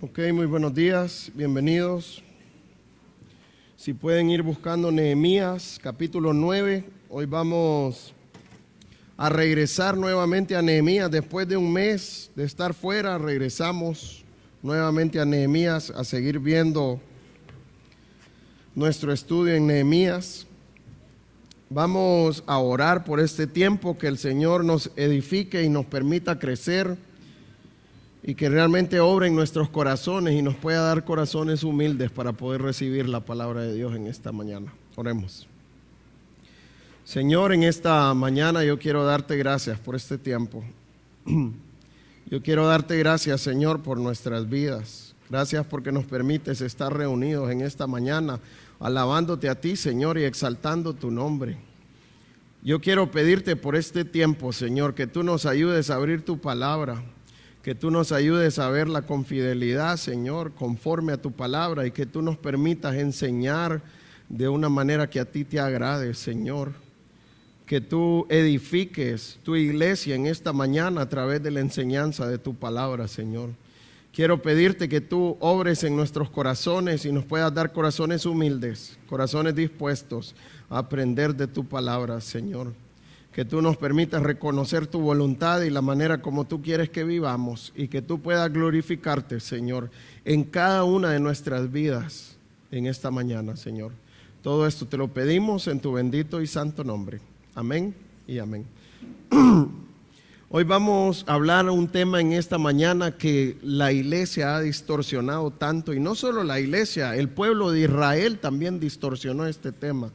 Ok, muy buenos días, bienvenidos. Si pueden ir buscando Nehemías, capítulo 9. Hoy vamos a regresar nuevamente a Nehemías. Después de un mes de estar fuera, regresamos nuevamente a Nehemías a seguir viendo nuestro estudio en Nehemías. Vamos a orar por este tiempo, que el Señor nos edifique y nos permita crecer y que realmente obre en nuestros corazones y nos pueda dar corazones humildes para poder recibir la palabra de Dios en esta mañana. Oremos. Señor, en esta mañana yo quiero darte gracias por este tiempo. Yo quiero darte gracias, Señor, por nuestras vidas. Gracias porque nos permites estar reunidos en esta mañana, alabándote a ti, Señor, y exaltando tu nombre. Yo quiero pedirte por este tiempo, Señor, que tú nos ayudes a abrir tu palabra, que tú nos ayudes a verla con fidelidad, Señor, conforme a tu palabra, y que tú nos permitas enseñar de una manera que a ti te agrade, Señor. Que tú edifiques tu iglesia en esta mañana a través de la enseñanza de tu palabra, Señor. Quiero pedirte que tú obres en nuestros corazones y nos puedas dar corazones humildes, corazones dispuestos a aprender de tu palabra, Señor. Que tú nos permitas reconocer tu voluntad y la manera como tú quieres que vivamos, y que tú puedas glorificarte, Señor, en cada una de nuestras vidas en esta mañana, Señor. Todo esto te lo pedimos en tu bendito y santo nombre. Amén y amén. Hoy vamos a hablar un tema en esta mañana que la iglesia ha distorsionado tanto, y no solo la iglesia, el pueblo de Israel también distorsionó este tema.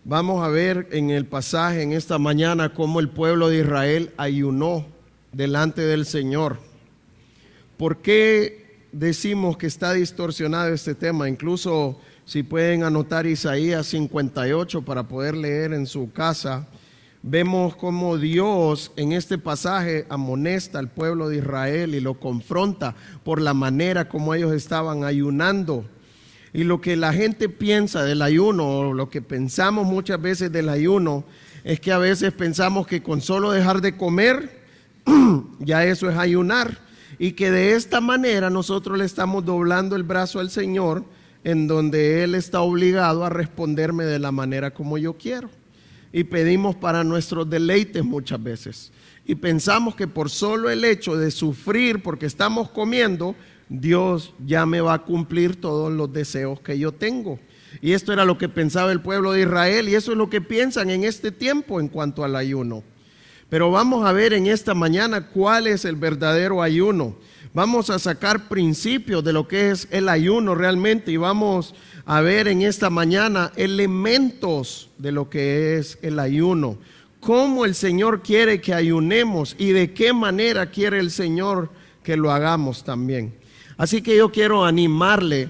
Vamos a ver en el pasaje en esta mañana cómo el pueblo de Israel ayunó delante del Señor. ¿Por qué decimos que está distorsionado este tema? Incluso si pueden anotar Isaías 58 para poder leer en su casa, vemos cómo Dios en este pasaje amonesta al pueblo de Israel y lo confronta por la manera como ellos estaban ayunando. Y lo que la gente piensa del ayuno, o lo que pensamos muchas veces del ayuno, es que a veces pensamos que con solo dejar de comer, ya eso es ayunar, y que de esta manera nosotros le estamos doblando el brazo al Señor, en donde Él está obligado a responderme de la manera como yo quiero. Y pedimos para nuestros deleites muchas veces, y pensamos que por solo el hecho de sufrir porque estamos comiendo, Dios ya me va a cumplir todos los deseos que yo tengo. Y esto era lo que pensaba el pueblo de Israel, y eso es lo que piensan en este tiempo en cuanto al ayuno. Pero vamos a ver en esta mañana cuál es el verdadero ayuno. Vamos a sacar principios de lo que es el ayuno realmente, y vamos a ver en esta mañana elementos de lo que es el ayuno. Cómo el Señor quiere que ayunemos y de qué manera quiere el Señor que lo hagamos también. Así que yo quiero animarle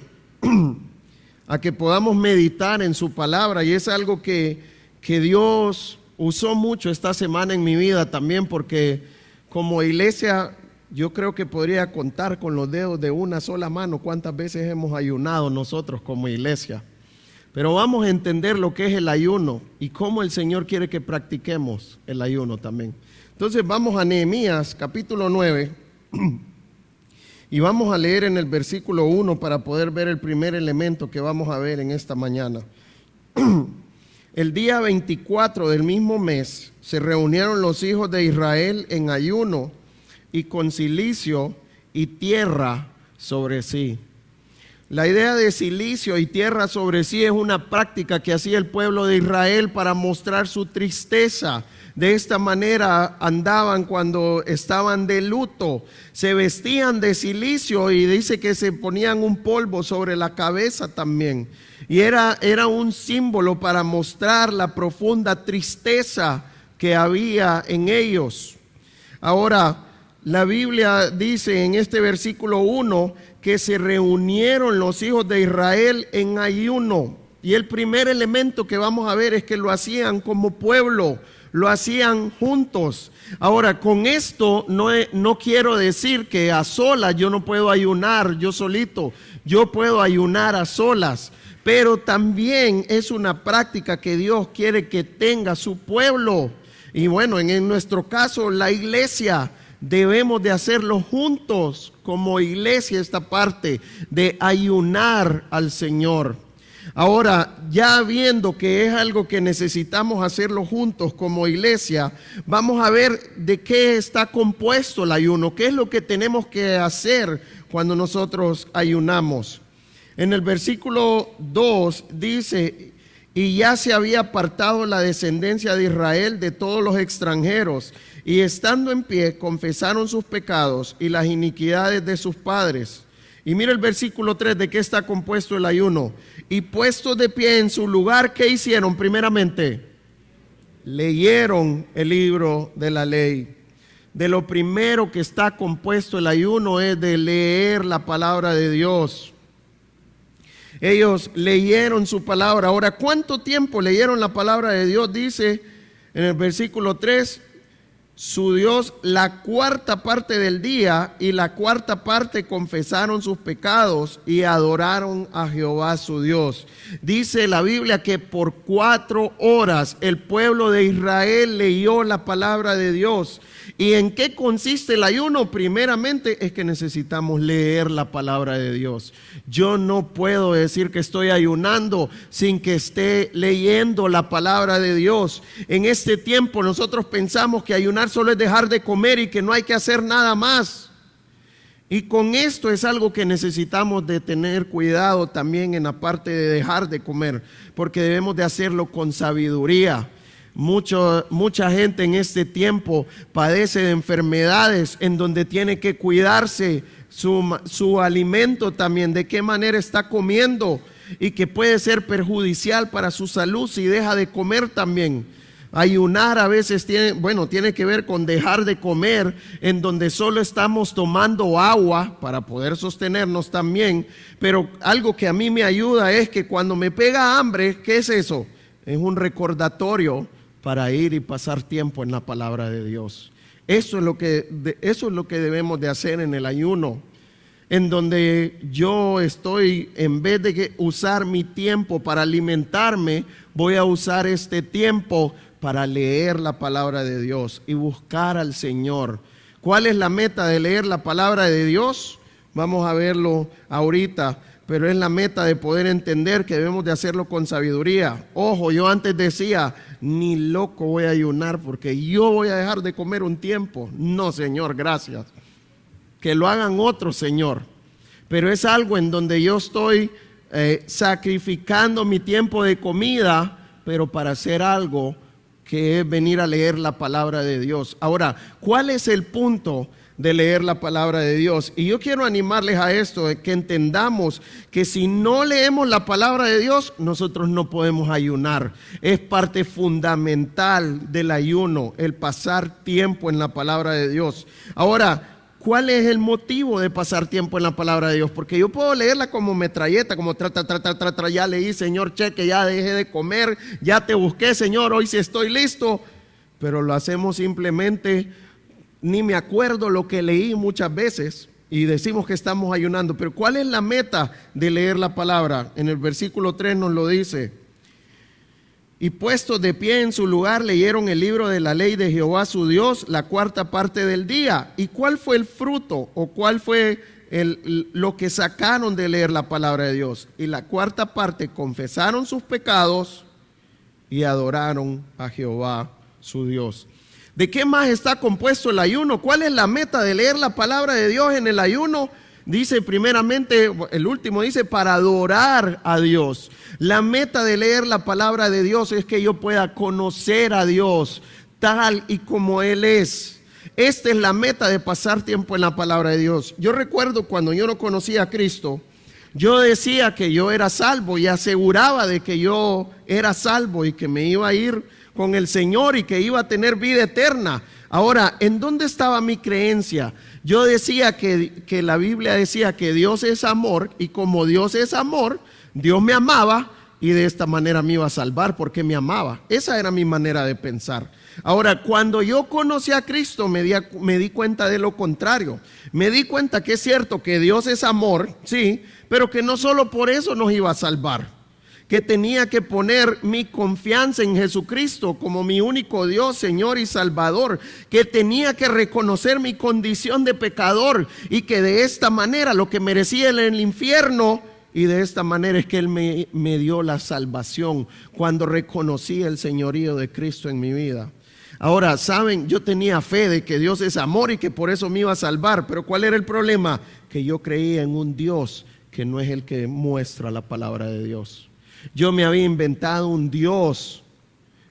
a que podamos meditar en su palabra, y es algo que Dios usó mucho esta semana en mi vida también, porque como iglesia yo creo que podría contar con los dedos de una sola mano cuántas veces hemos ayunado nosotros como iglesia. Pero vamos a entender lo que es el ayuno y cómo el Señor quiere que practiquemos el ayuno también. Entonces vamos a Nehemías capítulo 9 y vamos a leer en el versículo 1 para poder ver el primer elemento que vamos a ver en esta mañana. El día 24 del mismo mes se reunieron los hijos de Israel en ayuno y con cilicio y tierra sobre sí. La idea de cilicio y tierra sobre sí es una práctica que hacía el pueblo de Israel para mostrar su tristeza. De esta manera andaban cuando estaban de luto, se vestían de cilicio, y dice que se ponían un polvo sobre la cabeza también. Y era un símbolo para mostrar la profunda tristeza que había en ellos. Ahora, la Biblia dice en este versículo 1 que se reunieron los hijos de Israel en ayuno. Y el primer elemento que vamos a ver es que lo hacían como pueblo, lo hacían juntos. Ahora, con esto no quiero decir que a solas yo no puedo ayunar yo solito, yo puedo ayunar a solas, pero también es una práctica que Dios quiere que tenga su pueblo. Y bueno, en nuestro caso, la iglesia debemos de hacerlo juntos como iglesia, esta parte de ayunar al Señor. Ahora, ya viendo que es algo que necesitamos hacerlo juntos como iglesia, vamos a ver de qué está compuesto el ayuno, qué es lo que tenemos que hacer cuando nosotros ayunamos. En el versículo 2 dice: y ya se había apartado la descendencia de Israel de todos los extranjeros, y estando en pie confesaron sus pecados y las iniquidades de sus padres. Y mira el versículo 3, ¿de qué está compuesto el ayuno? Y puestos de pie en su lugar, ¿qué hicieron? Primeramente, leyeron el libro de la ley. De lo primero que está compuesto el ayuno es de leer la palabra de Dios. Ellos leyeron su palabra. Ahora, ¿cuánto tiempo leyeron la palabra de Dios? Dice en el versículo 3, su Dios la cuarta parte del día, y la cuarta parte confesaron sus pecados y adoraron a Jehová su Dios. Dice la Biblia que por 4 horas el pueblo de Israel leyó la palabra de Dios. ¿Y en qué consiste el ayuno? Primeramente es que necesitamos leer la palabra de Dios. Yo no puedo decir que estoy ayunando sin que esté leyendo la palabra de Dios. En este tiempo nosotros pensamos que ayunar solo es dejar de comer y que no hay que hacer nada más. Y con esto es algo que necesitamos de tener cuidado también en la parte de dejar de comer, porque debemos de hacerlo con sabiduría. Mucha gente en este tiempo padece de enfermedades en donde tiene que cuidarse su alimento también, de qué manera está comiendo, y que puede ser perjudicial para su salud si deja de comer también. Ayunar a veces tiene que ver con dejar de comer, en donde solo estamos tomando agua para poder sostenernos también. Pero algo que a mí me ayuda es que cuando me pega hambre, ¿qué es eso? Es un recordatorio para ir y pasar tiempo en la palabra de Dios. Eso es lo que debemos de hacer en el ayuno, en donde yo estoy, en vez de usar mi tiempo para alimentarme, voy a usar este tiempo para leer la palabra de Dios y buscar al Señor. ¿Cuál es la meta de leer la palabra de Dios? Vamos a verlo ahorita, pero es la meta de poder entender que debemos de hacerlo con sabiduría. Ojo, yo antes decía, ni loco voy a ayunar porque yo voy a dejar de comer un tiempo. No, Señor, gracias. Que lo hagan otros, Señor. Pero es algo en donde yo estoy sacrificando mi tiempo de comida, pero para hacer algo que es venir a leer la palabra de Dios. Ahora, ¿cuál es el punto de leer la palabra de Dios? Y yo quiero animarles a esto, de que entendamos que si no leemos la palabra de Dios, nosotros no podemos ayunar. Es parte fundamental del ayuno, el pasar tiempo en la palabra de Dios. Ahora, ¿cuál es el motivo de pasar tiempo en la palabra de Dios? Porque yo puedo leerla como metralleta, como ya leí, Señor, cheque, ya dejé de comer, ya te busqué, Señor, hoy sí estoy listo. Pero lo hacemos simplemente, ni me acuerdo lo que leí muchas veces y decimos que estamos ayunando. Pero ¿cuál es la meta de leer la palabra? En el versículo 3 nos lo dice: y puestos de pie en su lugar, leyeron el libro de la ley de Jehová su Dios la cuarta parte del día. ¿Y cuál fue el fruto o cuál fue lo que sacaron de leer la palabra de Dios? Y la cuarta parte, confesaron sus pecados y adoraron a Jehová su Dios. ¿De qué más está compuesto el ayuno? ¿Cuál es la meta de leer la palabra de Dios en el ayuno? Dice primeramente, el último dice, para adorar a Dios. La meta de leer la palabra de Dios es que yo pueda conocer a Dios tal y como Él es. Esta es la meta de pasar tiempo en la palabra de Dios. Yo recuerdo cuando yo no conocía a Cristo, yo decía que yo era salvo y aseguraba de que yo era salvo y que me iba a ir con el Señor y que iba a tener vida eterna. Ahora, ¿en dónde estaba mi creencia? Yo decía que la Biblia decía que Dios es amor, y como Dios es amor, Dios me amaba y de esta manera me iba a salvar porque me amaba. Esa era mi manera de pensar. Ahora, cuando yo conocí a Cristo, me di cuenta de lo contrario. Me di cuenta que es cierto que Dios es amor, sí, pero que no solo por eso nos iba a salvar. que tenía que poner mi confianza en Jesucristo como mi único Dios, Señor y Salvador, que tenía que reconocer mi condición de pecador y que de esta manera lo que merecía en el infierno, y de esta manera es que Él me dio la salvación cuando reconocí el señorío de Cristo en mi vida. Ahora, saben, yo tenía fe de que Dios es amor y que por eso me iba a salvar, pero ¿cuál era el problema? Que yo creía en un Dios que no es el que muestra la palabra de Dios. Yo me había inventado un Dios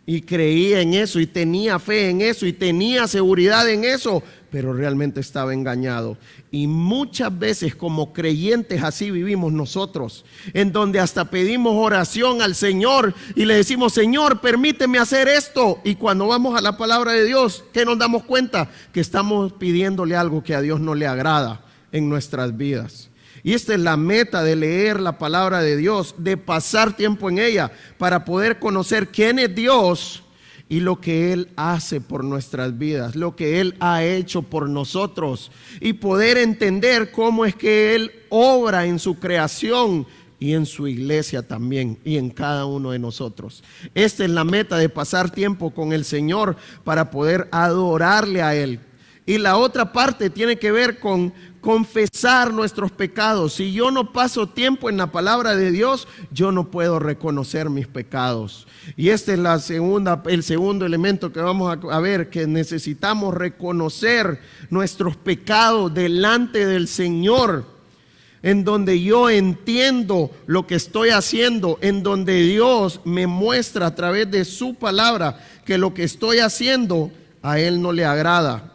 y creía en eso y tenía fe en eso y tenía seguridad en eso, pero realmente estaba engañado. Y muchas veces como creyentes así vivimos nosotros, en donde hasta pedimos oración al Señor y le decimos: Señor, permíteme hacer esto. Y cuando vamos a la palabra de Dios, ¿qué nos damos cuenta? Que estamos pidiéndole algo que a Dios no le agrada en nuestras vidas. Y esta es la meta de leer la palabra de Dios, de pasar tiempo en ella para poder conocer quién es Dios y lo que Él hace por nuestras vidas, lo que Él ha hecho por nosotros, y poder entender cómo es que Él obra en su creación y en su iglesia también, y en cada uno de nosotros. Esta es la meta de pasar tiempo con el Señor para poder adorarle a Él. Y la otra parte tiene que ver con confesar nuestros pecados. Si yo no paso tiempo en la palabra de Dios, yo no puedo reconocer mis pecados. Y este es el segundo elemento que vamos a ver, que necesitamos reconocer nuestros pecados delante del Señor, en donde yo entiendo lo que estoy haciendo, en donde Dios me muestra a través de su palabra que lo que estoy haciendo a Él no le agrada.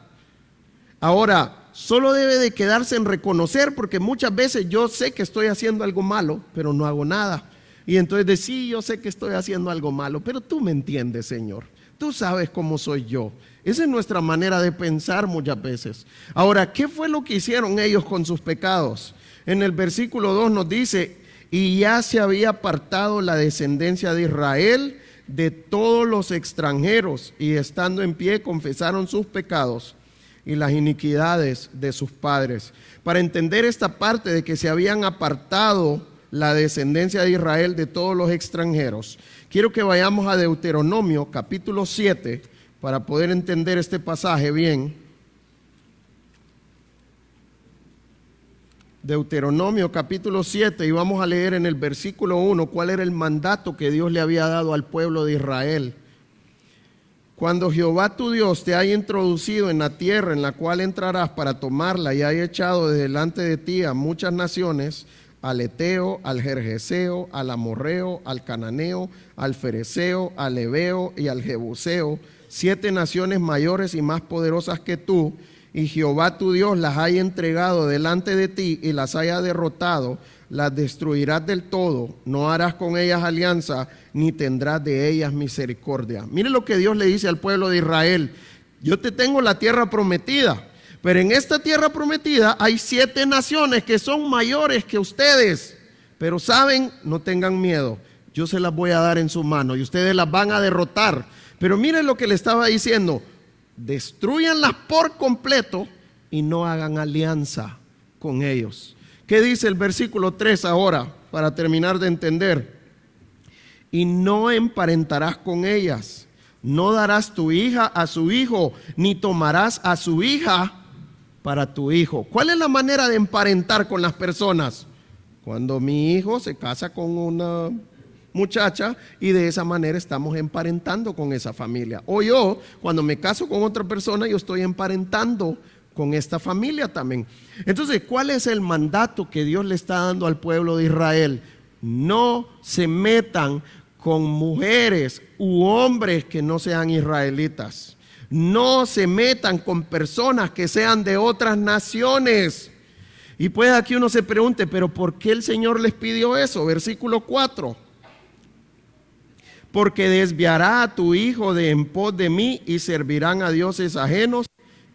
Ahora, solo debe de quedarse en reconocer, porque muchas veces yo sé que estoy haciendo algo malo, pero no hago nada. Y entonces sí, yo sé que estoy haciendo algo malo, pero tú me entiendes, Señor. Tú sabes cómo soy yo. Esa es nuestra manera de pensar muchas veces. Ahora, ¿qué fue lo que hicieron ellos con sus pecados? En el versículo 2 nos dice: y ya se había apartado la descendencia de Israel de todos los extranjeros, y estando en pie confesaron sus pecados y las iniquidades de sus padres. Para entender esta parte de que se habían apartado la descendencia de Israel de todos los extranjeros, quiero que vayamos a Deuteronomio capítulo 7 para poder entender este pasaje bien. Deuteronomio capítulo 7, y vamos a leer en el versículo 1 cuál era el mandato que Dios le había dado al pueblo de Israel. Cuando Jehová tu Dios te haya introducido en la tierra en la cual entrarás para tomarla, y haya echado de delante de ti a muchas naciones, al Eteo, al Gergeseo, al Amorreo, al Cananeo, al Fereceo, al Heveo y al Jebuseo, 7 naciones mayores y más poderosas que tú, y Jehová tu Dios las haya entregado delante de ti y las haya derrotado, las destruirás del todo, no harás con ellas alianza, ni tendrás de ellas misericordia. Mire lo que Dios le dice al pueblo de Israel: yo te tengo la tierra prometida, pero en esta tierra prometida hay 7 naciones que son mayores que ustedes, pero saben, no tengan miedo, yo se las voy a dar en su mano y ustedes las van a derrotar. Pero miren lo que le estaba diciendo: destruyanlas por completo y no hagan alianza con ellos. ¿Qué dice el versículo 3 ahora, para terminar de entender? Y no emparentarás con ellas, no darás tu hija a su hijo, ni tomarás a su hija para tu hijo. ¿Cuál es la manera de emparentar con las personas? Cuando mi hijo se casa con una muchacha, y de esa manera estamos emparentando con esa familia. O yo, cuando me caso con otra persona, yo estoy emparentando con esta familia también. Entonces, ¿cuál es el mandato que Dios le está dando al pueblo de Israel? No se metan con mujeres u hombres que no sean israelitas. No se metan con personas que sean de otras naciones. Y pues aquí uno se pregunte, ¿pero por qué el Señor les pidió eso? Versículo 4. Porque desviará a tu hijo de en pos de mí, y servirán a dioses ajenos,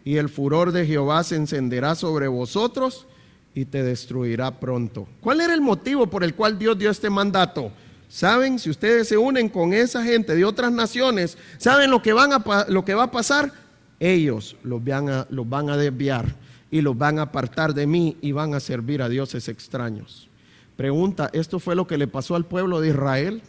y el furor de Jehová se encenderá sobre vosotros y te destruirá pronto. ¿Cuál era el motivo por el cual Dios dio este mandato? ¿Saben? Si ustedes se unen con esa gente de otras naciones, ¿saben lo que va a pasar? Ellos los van a desviar y los van a apartar de mí y van a servir a dioses extraños. Pregunta, ¿esto fue lo que le pasó al pueblo de Israel?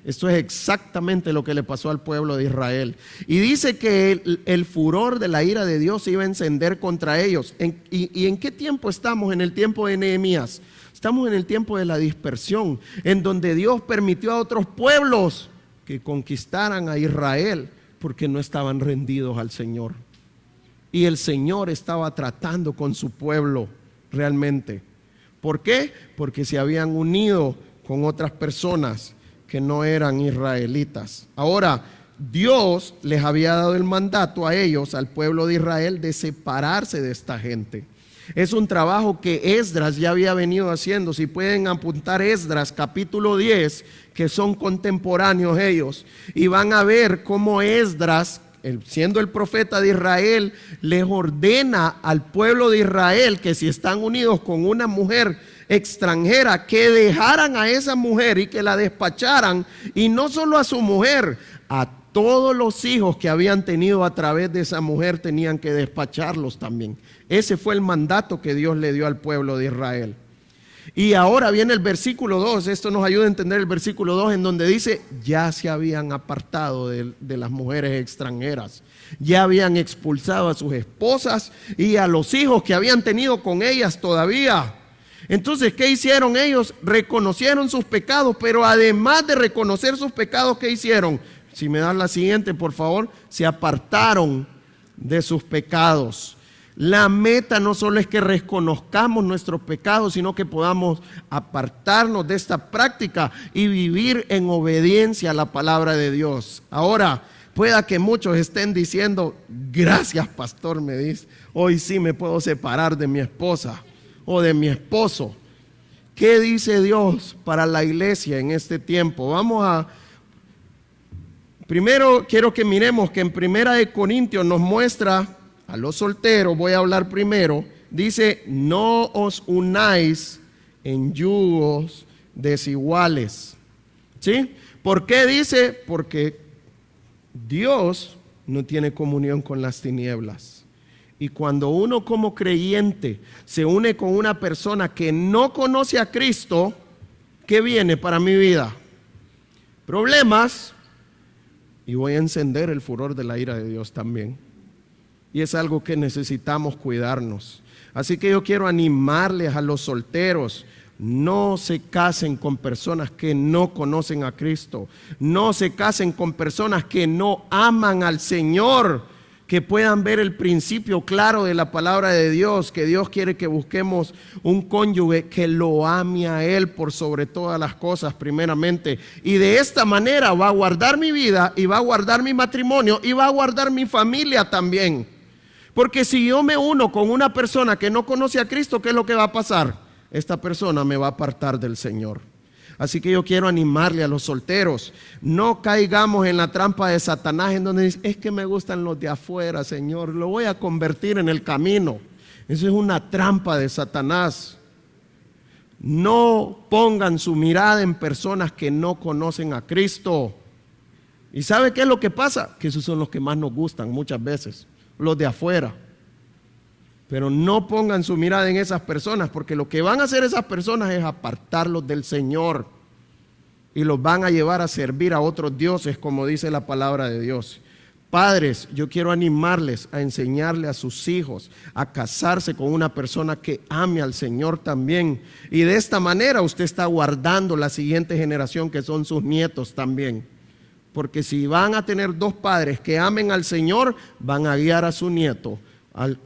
Esto es exactamente lo que le pasó al pueblo de Israel. Y dice que el furor de la ira de Dios se iba a encender contra ellos. ¿Y en qué tiempo estamos? En el tiempo de Nehemías. Estamos en el tiempo de la dispersión, en donde Dios permitió a otros pueblos que conquistaran a Israel porque no estaban rendidos al Señor. Y el Señor estaba tratando con su pueblo realmente. ¿Por qué? Porque se habían unido con otras personas que no eran israelitas. Ahora, Dios les había dado el mandato a ellos, al pueblo de Israel, de separarse de esta gente. Es un trabajo que Esdras ya había venido haciendo. Si pueden apuntar Esdras capítulo 10, que son contemporáneos ellos, y van a ver cómo Esdras, siendo el profeta de Israel, les ordena al pueblo de Israel que si están unidos con una mujer extranjera, que dejaran a esa mujer y que la despacharan, y no solo a su mujer, a todos los hijos que habían tenido a través de esa mujer tenían que despacharlos también. Ese fue el mandato que Dios le dio al pueblo de Israel. Y ahora viene el versículo 2, esto nos ayuda a entender el versículo 2, en donde dice, ya se habían apartado de las mujeres extranjeras, ya habían expulsado a sus esposas y a los hijos que habían tenido con ellas todavía. Entonces, ¿qué hicieron ellos? Reconocieron sus pecados, pero además de reconocer sus pecados, ¿qué hicieron? Si me dan la siguiente, por favor. Se apartaron de sus pecados. La meta no solo es que reconozcamos nuestros pecados, sino que podamos apartarnos de esta práctica y vivir en obediencia a la palabra de Dios. Ahora, pueda que muchos estén diciendo, gracias pastor, me dice, hoy sí me puedo separar de mi esposa o de mi esposo. ¿Qué dice Dios para la iglesia en este tiempo? Primero quiero que miremos que en 1 Corintios nos muestra a los solteros, voy a hablar primero, dice, no os unáis en yugos desiguales. ¿Sí? ¿Por qué dice? Porque Dios no tiene comunión con las tinieblas. Y cuando uno como creyente se une con una persona que no conoce a Cristo, ¿qué viene para mi vida? Problemas, y voy a encender el furor de la ira de Dios también. Y es algo que necesitamos cuidarnos. Así que yo quiero animarles a los solteros, no se casen con personas que no conocen a Cristo. No se casen con personas que no aman al Señor, que puedan ver el principio claro de la palabra de Dios, que Dios quiere que busquemos un cónyuge que lo ame a Él por sobre todas las cosas primeramente. Y de esta manera va a guardar mi vida y va a guardar mi matrimonio y va a guardar mi familia también. Porque si yo me uno con una persona que no conoce a Cristo, ¿qué es lo que va a pasar? Esta persona me va a apartar del Señor. Así que yo quiero animarle a los solteros, no caigamos en la trampa de Satanás en donde dice, es que me gustan los de afuera, Señor, lo voy a convertir en el camino. Eso es una trampa de Satanás. No pongan su mirada en personas que no conocen a Cristo. ¿Y sabe qué es lo que pasa? Que esos son los que más nos gustan muchas veces, los de afuera. Pero no pongan su mirada en esas personas, porque lo que van a hacer esas personas es apartarlos del Señor y los van a llevar a servir a otros dioses, como dice la palabra de Dios. Padres, yo quiero animarles a enseñarle a sus hijos a casarse con una persona que ame al Señor también. Y de esta manera usted está guardando la siguiente generación, que son sus nietos también. Porque si van a tener dos padres que amen al Señor, van a guiar a su nieto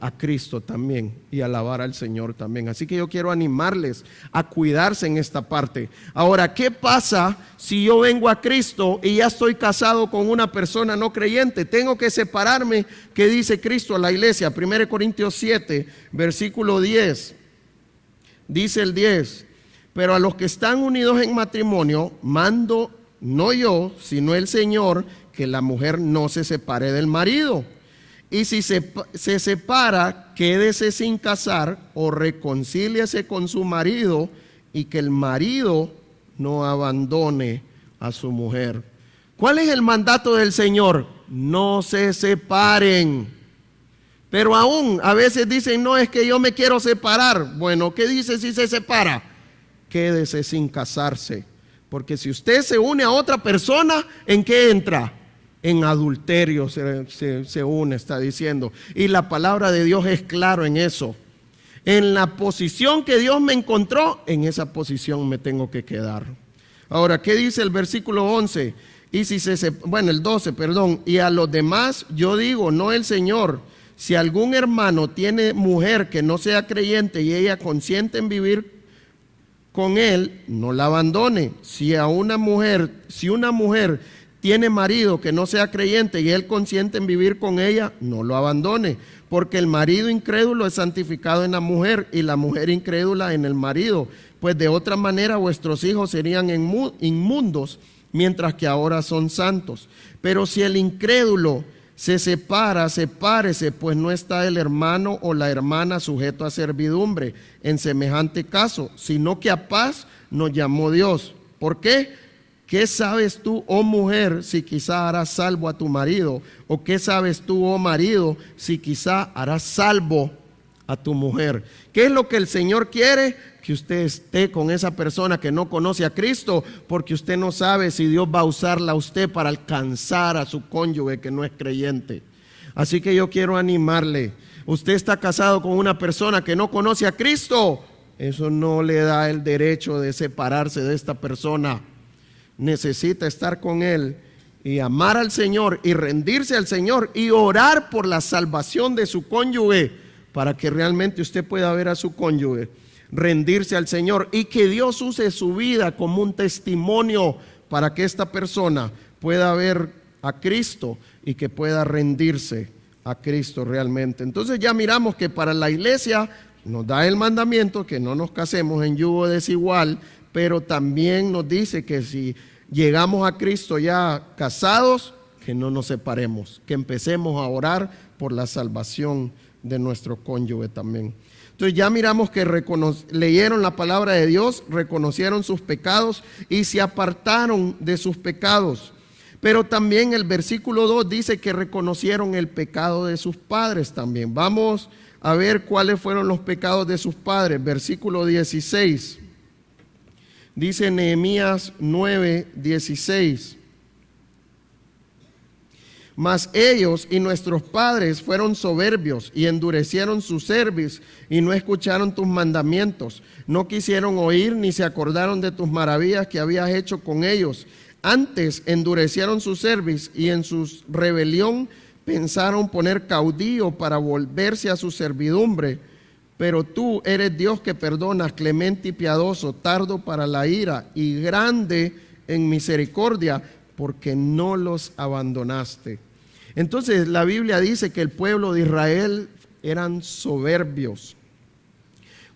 a Cristo también y alabar al Señor también. Así que yo quiero animarles a cuidarse en esta parte. Ahora, ¿qué pasa si yo vengo a Cristo y ya estoy casado con una persona no creyente? Tengo que separarme. ¿Qué dice Cristo a la iglesia? 1 Corintios 7, versículo 10. Dice el 10, pero a los que están unidos en matrimonio, mando no yo, sino el Señor, que la mujer no se separe del marido. Y si se separa, quédese sin casar o reconcíliese con su marido, y que el marido no abandone a su mujer. ¿Cuál es el mandato del Señor? No se separen. Pero aún a veces dicen, no, es que yo me quiero separar. Bueno, ¿qué dice si se separa? quédese sin casarse. Porque si usted se une a otra persona, ¿en qué entra? En adulterio se une, está diciendo. Y la palabra de Dios es claro en eso. En la posición que Dios me encontró, en esa posición me tengo que quedar. Ahora, ¿qué dice el versículo 11? Y si el 12, perdón. Y a los demás yo digo, no el Señor, si algún hermano tiene mujer que no sea creyente y ella consiente en vivir con él, no la abandone. Si una mujer tiene marido que no sea creyente y él consiente en vivir con ella, no lo abandone, porque el marido incrédulo es santificado en la mujer y la mujer incrédula en el marido, pues de otra manera vuestros hijos serían inmundos, mientras que ahora son santos. Pero si el incrédulo se separa, sepárese, pues no está el hermano o la hermana sujeto a servidumbre en semejante caso, sino que a paz nos llamó Dios. ¿Por qué? ¿Qué sabes tú, oh mujer, si quizá harás salvo a tu marido? ¿O qué sabes tú, oh marido, si quizá harás salvo a tu mujer? ¿Qué es lo que el Señor quiere? Que usted esté con esa persona que no conoce a Cristo, porque usted no sabe si Dios va a usarla a usted para alcanzar a su cónyuge que no es creyente. Así que yo quiero animarle. Usted está casado con una persona que no conoce a Cristo, eso no le da el derecho de separarse de esta persona. Necesita estar con él y amar al Señor y rendirse al Señor y orar por la salvación de su cónyuge, para que realmente usted pueda ver a su cónyuge, rendirse al Señor y que Dios use su vida como un testimonio para que esta persona pueda ver a Cristo y que pueda rendirse a Cristo realmente. Entonces ya miramos que para la iglesia nos da el mandamiento que no nos casemos en yugo desigual, pero también nos dice que si llegamos a Cristo ya casados, que no nos separemos, que empecemos a orar por la salvación de nuestro cónyuge también. Entonces ya miramos que leyeron la palabra de Dios, reconocieron sus pecados y se apartaron de sus pecados. Pero también el versículo 2 dice que reconocieron el pecado de sus padres también. Vamos a ver cuáles fueron los pecados de sus padres. Versículo 16. Dice Nehemías 9:16. Mas ellos y nuestros padres fueron soberbios y endurecieron su cerviz y no escucharon tus mandamientos. No quisieron oír ni se acordaron de tus maravillas que habías hecho con ellos. Antes endurecieron su cerviz y en su rebelión pensaron poner caudillo para volverse a su servidumbre. Pero tú eres Dios que perdonas, clemente y piadoso, tardo para la ira y grande en misericordia, porque no los abandonaste. Entonces la Biblia dice que el pueblo de Israel eran soberbios.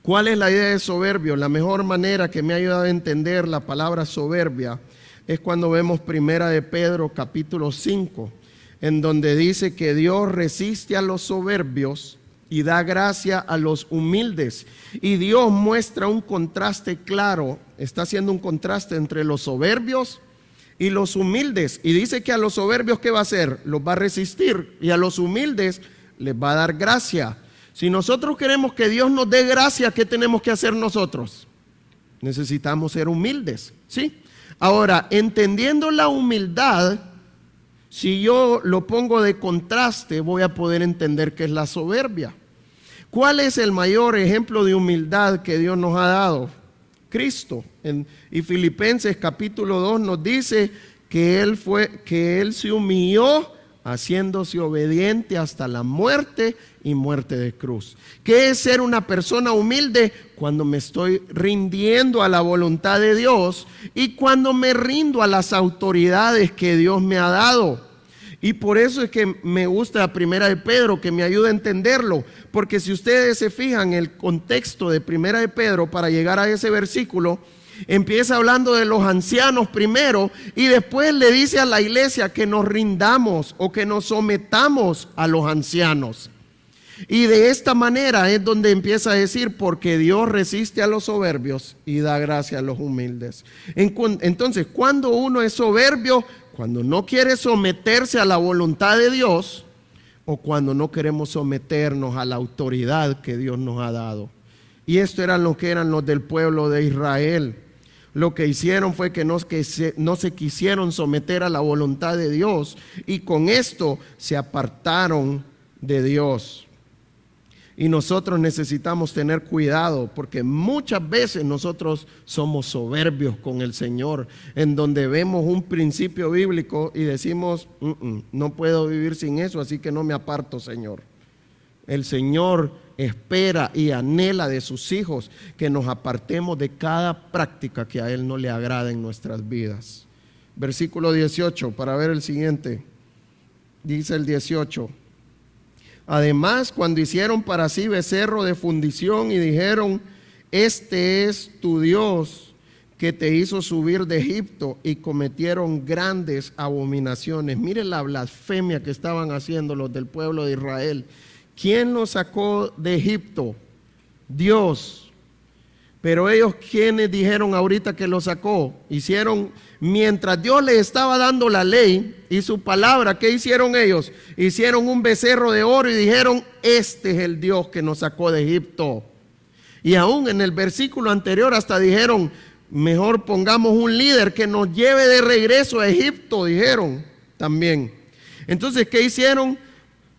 ¿Cuál es la idea de soberbio? La mejor manera que me ha ayudado a entender la palabra soberbia es cuando vemos Primera de Pedro capítulo 5, en donde dice que Dios resiste a los soberbios y da gracia a los humildes. Y Dios muestra un contraste claro, está haciendo un contraste entre los soberbios y los humildes. Y dice que a los soberbios, ¿qué va a hacer? Los va a resistir, y a los humildes les va a dar gracia. Si nosotros queremos que Dios nos dé gracia, ¿qué tenemos que hacer nosotros? Necesitamos ser humildes, ¿sí? Ahora, entendiendo la humildad, si yo lo pongo de contraste, voy a poder entender qué es la soberbia. ¿Cuál es el mayor ejemplo de humildad que Dios nos ha dado? Cristo. Y Filipenses capítulo 2 nos dice que Él se humilló haciéndose obediente hasta la muerte y muerte de cruz. ¿Qué es ser una persona humilde? Cuando me estoy rindiendo a la voluntad de Dios y cuando me rindo a las autoridades que Dios me ha dado. Y por eso es que me gusta la Primera de Pedro, que me ayuda a entenderlo, porque si ustedes se fijan en el contexto de Primera de Pedro para llegar a ese versículo, empieza hablando de los ancianos primero y después le dice a la iglesia que nos rindamos o que nos sometamos a los ancianos. Y de esta manera es donde empieza a decir, porque Dios resiste a los soberbios y da gracia a los humildes. Entonces, cuando uno es soberbio, cuando no quiere someterse a la voluntad de Dios, o cuando no queremos someternos a la autoridad que Dios nos ha dado. Y esto eran lo que eran los del pueblo de Israel. Lo que hicieron fue que no se quisieron someter a la voluntad de Dios, y con esto se apartaron de Dios. Y nosotros necesitamos tener cuidado, porque muchas veces nosotros somos soberbios con el Señor, en donde vemos un principio bíblico y decimos, no puedo vivir sin eso, así que no me aparto, Señor. El Señor espera y anhela de sus hijos que nos apartemos de cada práctica que a Él no le agrada en nuestras vidas. Versículo 18, para ver el siguiente. Dice el 18. Además, cuando hicieron para sí becerro de fundición y dijeron, este es tu Dios que te hizo subir de Egipto, y cometieron grandes abominaciones. Miren la blasfemia que estaban haciendo los del pueblo de Israel. ¿Quién los sacó de Egipto? Dios. Pero ellos, ¿quiénes dijeron ahorita que los sacó? Hicieron, mientras Dios les estaba dando la ley y su palabra, ¿qué hicieron ellos? Hicieron un becerro de oro y dijeron, este es el Dios que nos sacó de Egipto. Y aún en el versículo anterior hasta dijeron, mejor pongamos un líder que nos lleve de regreso a Egipto, dijeron también. Entonces, ¿qué hicieron?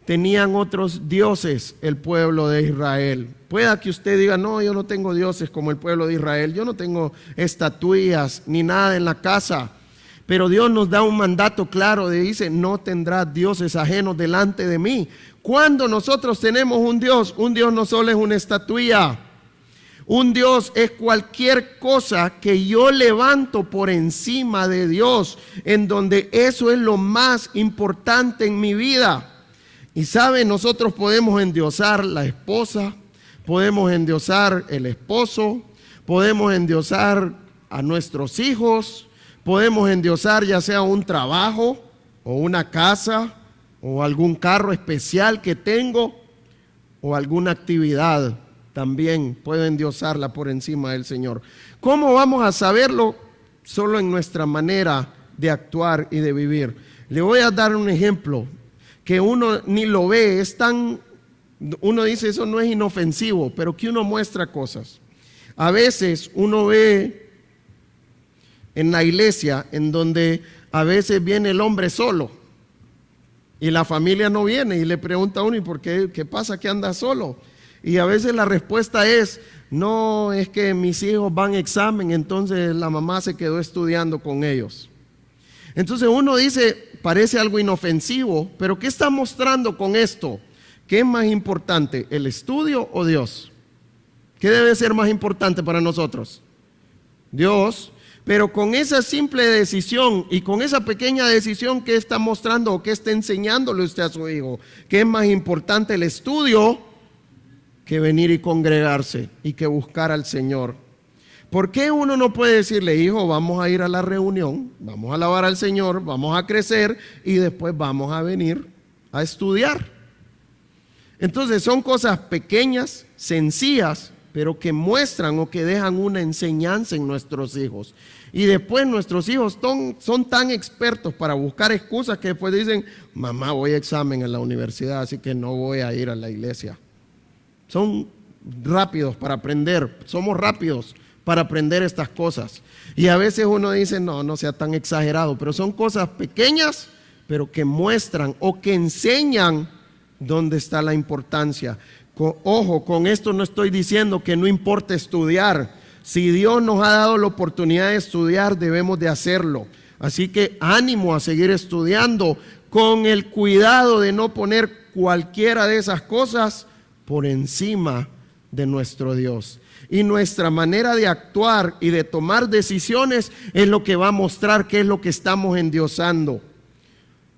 Tenían otros dioses el pueblo de Israel. Pueda que usted diga, no, yo no tengo dioses como el pueblo de Israel, yo no tengo estatuillas ni nada en la casa. Pero Dios nos da un mandato claro, dice, no tendrás dioses ajenos delante de mí. Cuando nosotros tenemos un Dios no solo es una estatuilla. Un Dios es cualquier cosa que yo levanto por encima de Dios, en donde eso es lo más importante en mi vida. Y sabe, nosotros podemos endiosar la esposa, podemos endiosar el esposo, podemos endiosar a nuestros hijos, podemos endiosar ya sea un trabajo o una casa o algún carro especial que tengo o alguna actividad. También puedo endiosarla por encima del Señor. ¿Cómo vamos a saberlo? Solo en nuestra manera de actuar y de vivir. Le voy a dar un ejemplo que uno ni lo ve, uno dice eso no es inofensivo, pero que uno muestra cosas. A veces uno ve en la iglesia en donde a veces viene el hombre solo y la familia no viene, y le pregunta a uno, ¿y por qué? ¿Qué pasa que anda solo? Y a veces la respuesta es, no, es que mis hijos van a examen, entonces la mamá se quedó estudiando con ellos. Entonces uno dice, parece algo inofensivo, pero ¿qué está mostrando con esto? ¿Qué es más importante, el estudio o Dios? ¿Qué debe ser más importante para nosotros? Dios. Pero con esa simple decisión y con esa pequeña decisión, ¿qué está mostrando o qué está enseñándole usted a su hijo? ¿Qué es más importante, el estudio que venir y congregarse y que buscar al Señor? ¿Por qué uno no puede decirle, hijo, vamos a ir a la reunión, vamos a alabar al Señor, vamos a crecer y después vamos a venir a estudiar? Entonces son cosas pequeñas, sencillas, pero que muestran o que dejan una enseñanza en nuestros hijos. Y después nuestros hijos son tan expertos para buscar excusas que después dicen, mamá, voy a examen en la universidad, así que no voy a ir a la iglesia. Son rápidos para aprender, somos rápidos para aprender estas cosas. Y a veces uno dice, no sea tan exagerado, pero son cosas pequeñas, pero que muestran o que enseñan dónde está la importancia. Ojo, con esto no estoy diciendo que no importa estudiar. Si Dios nos ha dado la oportunidad de estudiar, debemos de hacerlo. Así que ánimo a seguir estudiando, con el cuidado de no poner cualquiera de esas cosas por encima de nuestro Dios. Y nuestra manera de actuar y de tomar decisiones es lo que va a mostrar qué es lo que estamos endiosando.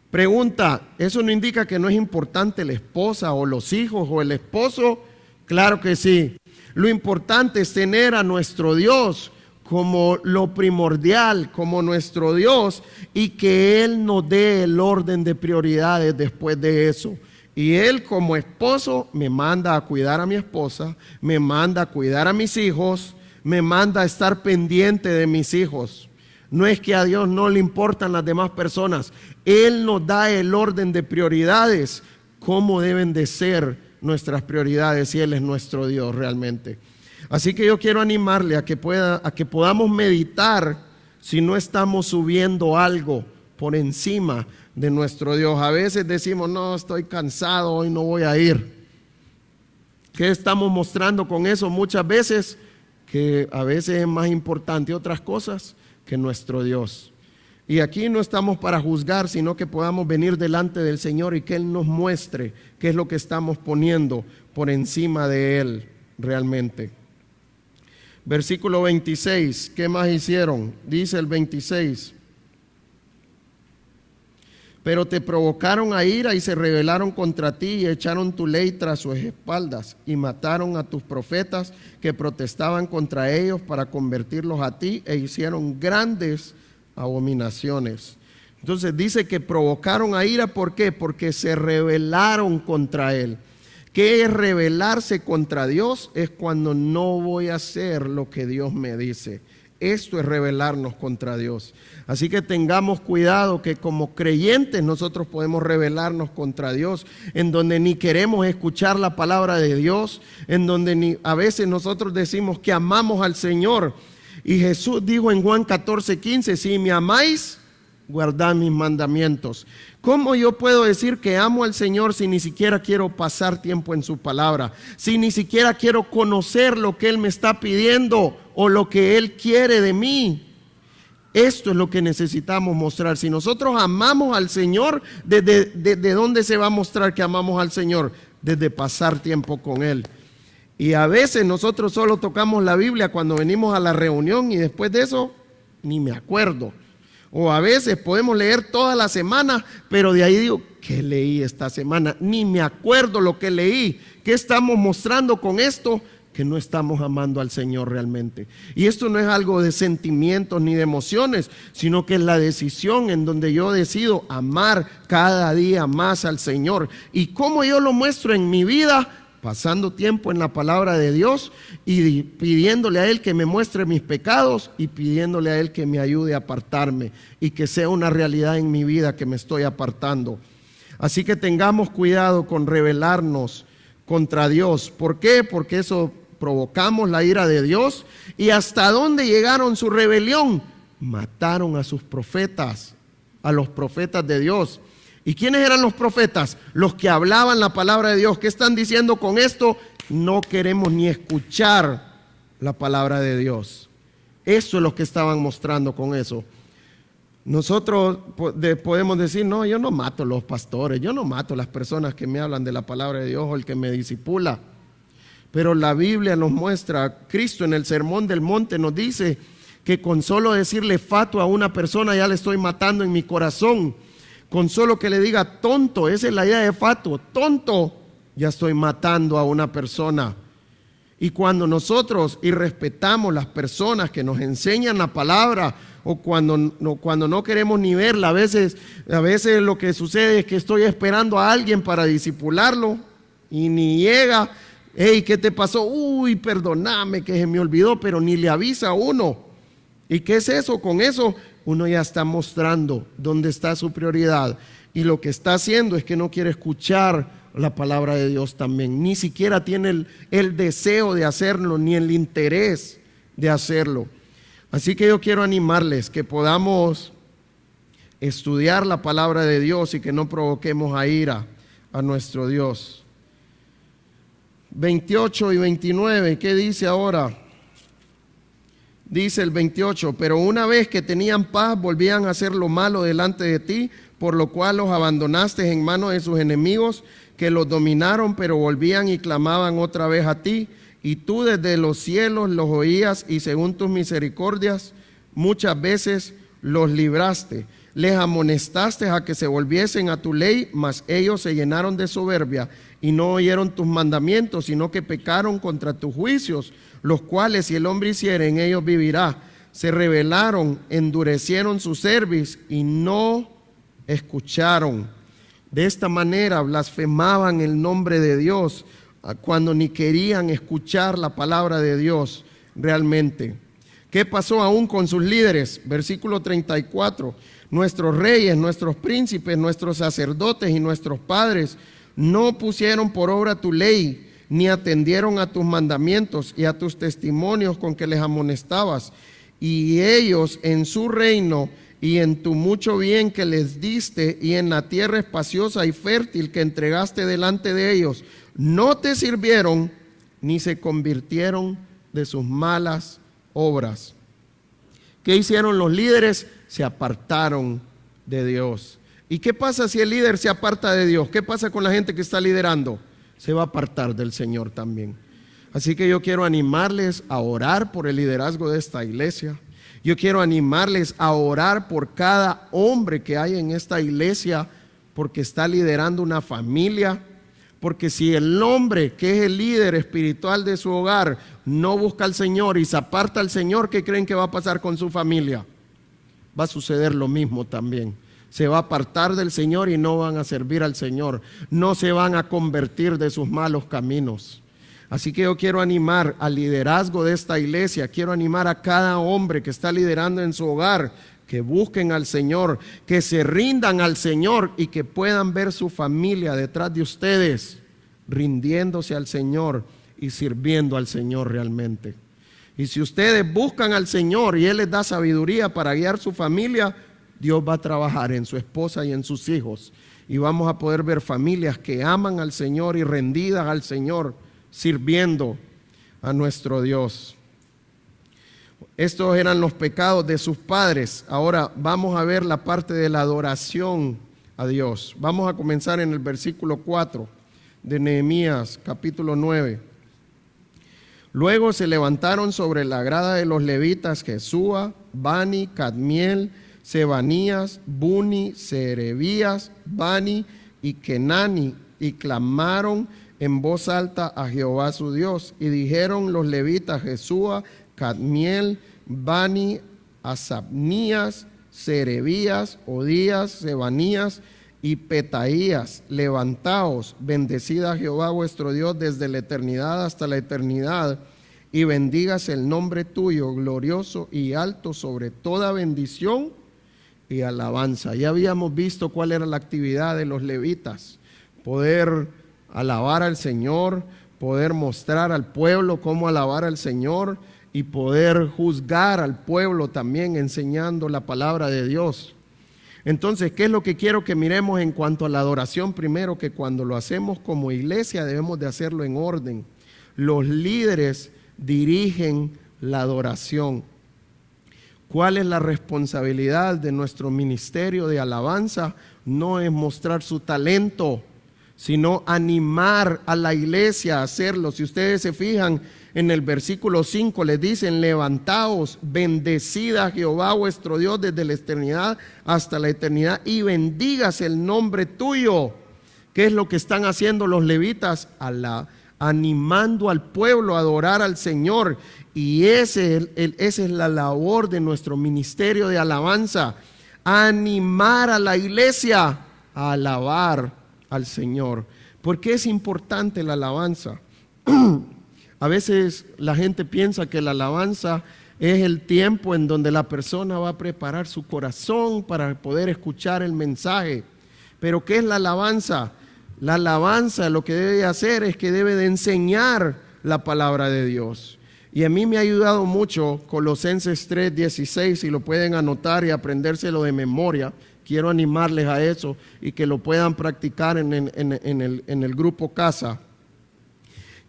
Pregunta, ¿eso no indica que no es importante la esposa o los hijos o el esposo? Claro que sí. Lo importante es tener a nuestro Dios como lo primordial, como nuestro Dios, y que Él nos dé el orden de prioridades después de eso. Y Él como esposo me manda a cuidar a mi esposa, me manda a cuidar a mis hijos, me manda a estar pendiente de mis hijos. No es que a Dios no le importan las demás personas. Él nos da el orden de prioridades, cómo deben de ser nuestras prioridades, y Él es nuestro Dios realmente. Así que yo quiero animarle a que podamos meditar si no estamos subiendo algo por encima de nuestro Dios. A veces decimos, no, estoy cansado, hoy no voy a ir. ¿Qué estamos mostrando con eso? Muchas veces que a veces es más importante otras cosas que nuestro Dios. Y aquí no estamos para juzgar, sino que podamos venir delante del Señor y que Él nos muestre qué es lo que estamos poniendo por encima de Él realmente. Versículo 26, ¿qué más hicieron? Dice el 26. Pero te provocaron a ira y se rebelaron contra ti y echaron tu ley tras sus espaldas y mataron a tus profetas que protestaban contra ellos para convertirlos a ti e hicieron grandes abominaciones. Entonces dice que provocaron a ira, ¿por qué? Porque se rebelaron contra Él. ¿Qué es rebelarse contra Dios? Es cuando no voy a hacer lo que Dios me dice. Esto es rebelarnos contra Dios. Así que tengamos cuidado que como creyentes nosotros podemos rebelarnos contra Dios, en donde ni queremos escuchar la palabra de Dios, en donde a veces nosotros decimos que amamos al Señor. Y Jesús dijo en Juan 14:15, si me amáis, guardad mis mandamientos. ¿Cómo yo puedo decir que amo al Señor si ni siquiera quiero pasar tiempo en su palabra? Si ni siquiera quiero conocer lo que Él me está pidiendo o lo que Él quiere de mí. Esto es lo que necesitamos mostrar. Si nosotros amamos al Señor, ¿de dónde se va a mostrar que amamos al Señor? Desde pasar tiempo con Él. Y a veces nosotros solo tocamos la Biblia cuando venimos a la reunión y después de eso ni me acuerdo. O a veces podemos leer toda la semana, pero de ahí digo, ¿qué leí esta semana? Ni me acuerdo lo que leí. ¿Qué estamos mostrando con esto? Que no estamos amando al Señor realmente. Y esto no es algo de sentimientos ni de emociones, sino que es la decisión en donde yo decido amar cada día más al Señor. ¿Y cómo yo lo muestro en mi vida? Pasando tiempo en la palabra de Dios y pidiéndole a Él que me muestre mis pecados y pidiéndole a Él que me ayude a apartarme y que sea una realidad en mi vida que me estoy apartando. Así que tengamos cuidado con rebelarnos contra Dios. ¿Por qué? Porque eso provocamos la ira de Dios. ¿Y hasta dónde llegaron su rebelión? Mataron a sus profetas, a los profetas de Dios. ¿Y quiénes eran los profetas? Los que hablaban la palabra de Dios. ¿Qué están diciendo con esto? No queremos ni escuchar la palabra de Dios. Eso es lo que estaban mostrando con eso. Nosotros podemos decir, no, yo no mato a los pastores, yo no mato a las personas que me hablan de la palabra de Dios o el que me disipula. Pero la Biblia nos muestra, Cristo en el Sermón del Monte nos dice que con solo decirle fatua a una persona ya le estoy matando en mi corazón. Con solo que le diga tonto, esa es la idea de fatuo, tonto, ya estoy matando a una persona. Y cuando nosotros irrespetamos las personas que nos enseñan la palabra, o cuando no queremos ni verla, a veces lo que sucede es que estoy esperando a alguien para disipularlo y ni llega. Hey, ¿qué te pasó? Uy, perdóname que se me olvidó, pero ni le avisa a uno. ¿Y qué es eso? Con eso uno ya está mostrando dónde está su prioridad. Y lo que está haciendo es que no quiere escuchar la palabra de Dios también. Ni siquiera tiene el deseo de hacerlo, ni el interés de hacerlo. Así que yo quiero animarles que podamos estudiar la palabra de Dios y que no provoquemos a ira a nuestro Dios. 28 y 29, ¿qué dice ahora? Dice el 28, pero una vez que tenían paz, volvían a hacer lo malo delante de ti, por lo cual los abandonaste en manos de sus enemigos, que los dominaron, pero volvían y clamaban otra vez a ti, y tú desde los cielos los oías, y según tus misericordias, muchas veces los libraste. Les amonestaste a que se volviesen a tu ley, mas ellos se llenaron de soberbia, y no oyeron tus mandamientos, sino que pecaron contra tus juicios, los cuales si el hombre hiciere, en ellos vivirá. Se rebelaron, endurecieron su cerviz y no escucharon. De esta manera blasfemaban el nombre de Dios cuando ni querían escuchar la palabra de Dios realmente. ¿Qué pasó aún con sus líderes? Versículo 34. Nuestros reyes, nuestros príncipes, nuestros sacerdotes y nuestros padres no pusieron por obra tu ley, ni atendieron a tus mandamientos y a tus testimonios con que les amonestabas. Y ellos en su reino y en tu mucho bien que les diste y en la tierra espaciosa y fértil que entregaste delante de ellos, no te sirvieron ni se convirtieron de sus malas obras. ¿Qué hicieron los líderes? Se apartaron de Dios. ¿Y qué pasa si el líder se aparta de Dios? ¿Qué pasa con la gente que está liderando? Se va a apartar del Señor también. Así que yo quiero animarles a orar por el liderazgo de esta iglesia. Yo quiero animarles a orar por cada hombre que hay en esta iglesia, porque está liderando una familia. Porque si el hombre que es el líder espiritual de su hogar no busca al Señor y se aparta al Señor, ¿qué creen que va a pasar con su familia? Va a suceder lo mismo también. Se va a apartar del Señor y no van a servir al Señor. No se van a convertir de sus malos caminos. Así que yo quiero animar al liderazgo de esta iglesia. Quiero animar a cada hombre que está liderando en su hogar, que busquen al Señor, que se rindan al Señor y que puedan ver su familia detrás de ustedes, rindiéndose al Señor y sirviendo al Señor realmente. Y si ustedes buscan al Señor y Él les da sabiduría para guiar su familia, Dios va a trabajar en su esposa y en sus hijos. Y vamos a poder ver familias que aman al Señor y rendidas al Señor, sirviendo a nuestro Dios. Estos eran los pecados de sus padres. Ahora vamos a ver la parte de la adoración a Dios. Vamos a comenzar en el versículo 4 de Nehemías, capítulo 9. Luego se levantaron sobre la grada de los levitas Jesúa, Bani, Cadmiel, Sebanías, Buni, Serebías, Bani y Kenani, y clamaron en voz alta a Jehová su Dios. Y dijeron los levitas Jesúa, Cadmiel, Bani, Asabnías, Serebías, Odías, Sebanías y Petaías: levantaos, bendecid a Jehová vuestro Dios desde la eternidad hasta la eternidad, y bendigas el nombre tuyo, glorioso y alto sobre toda bendición y alabanza. Ya habíamos visto cuál era la actividad de los levitas: poder alabar al Señor, poder mostrar al pueblo cómo alabar al Señor y poder juzgar al pueblo también enseñando la palabra de Dios. Entonces, ¿qué es lo que quiero que miremos en cuanto a la adoración? Primero, que cuando lo hacemos como iglesia debemos de hacerlo en orden. Los líderes dirigen la adoración. ¿Cuál es la responsabilidad de nuestro ministerio de alabanza? No es mostrar su talento, sino animar a la iglesia a hacerlo. Si ustedes se fijan, en el versículo 5 les dicen: levantaos, bendecid a Jehová vuestro Dios desde la eternidad hasta la eternidad, y bendigas el nombre tuyo. ¿Qué es lo que están haciendo los levitas? Animando al pueblo a adorar al Señor. Y esa es la labor de nuestro ministerio de alabanza: animar a la iglesia a alabar al Señor. ¿Por qué es importante la alabanza? A veces la gente piensa que la alabanza es el tiempo en donde la persona va a preparar su corazón para poder escuchar el mensaje. Pero ¿qué es la alabanza? La alabanza lo que debe hacer es que debe de enseñar la palabra de Dios. Y a mí me ha ayudado mucho Colosenses 3:16, si lo pueden anotar y aprendérselo de memoria. Quiero animarles a eso y que lo puedan practicar en el grupo casa.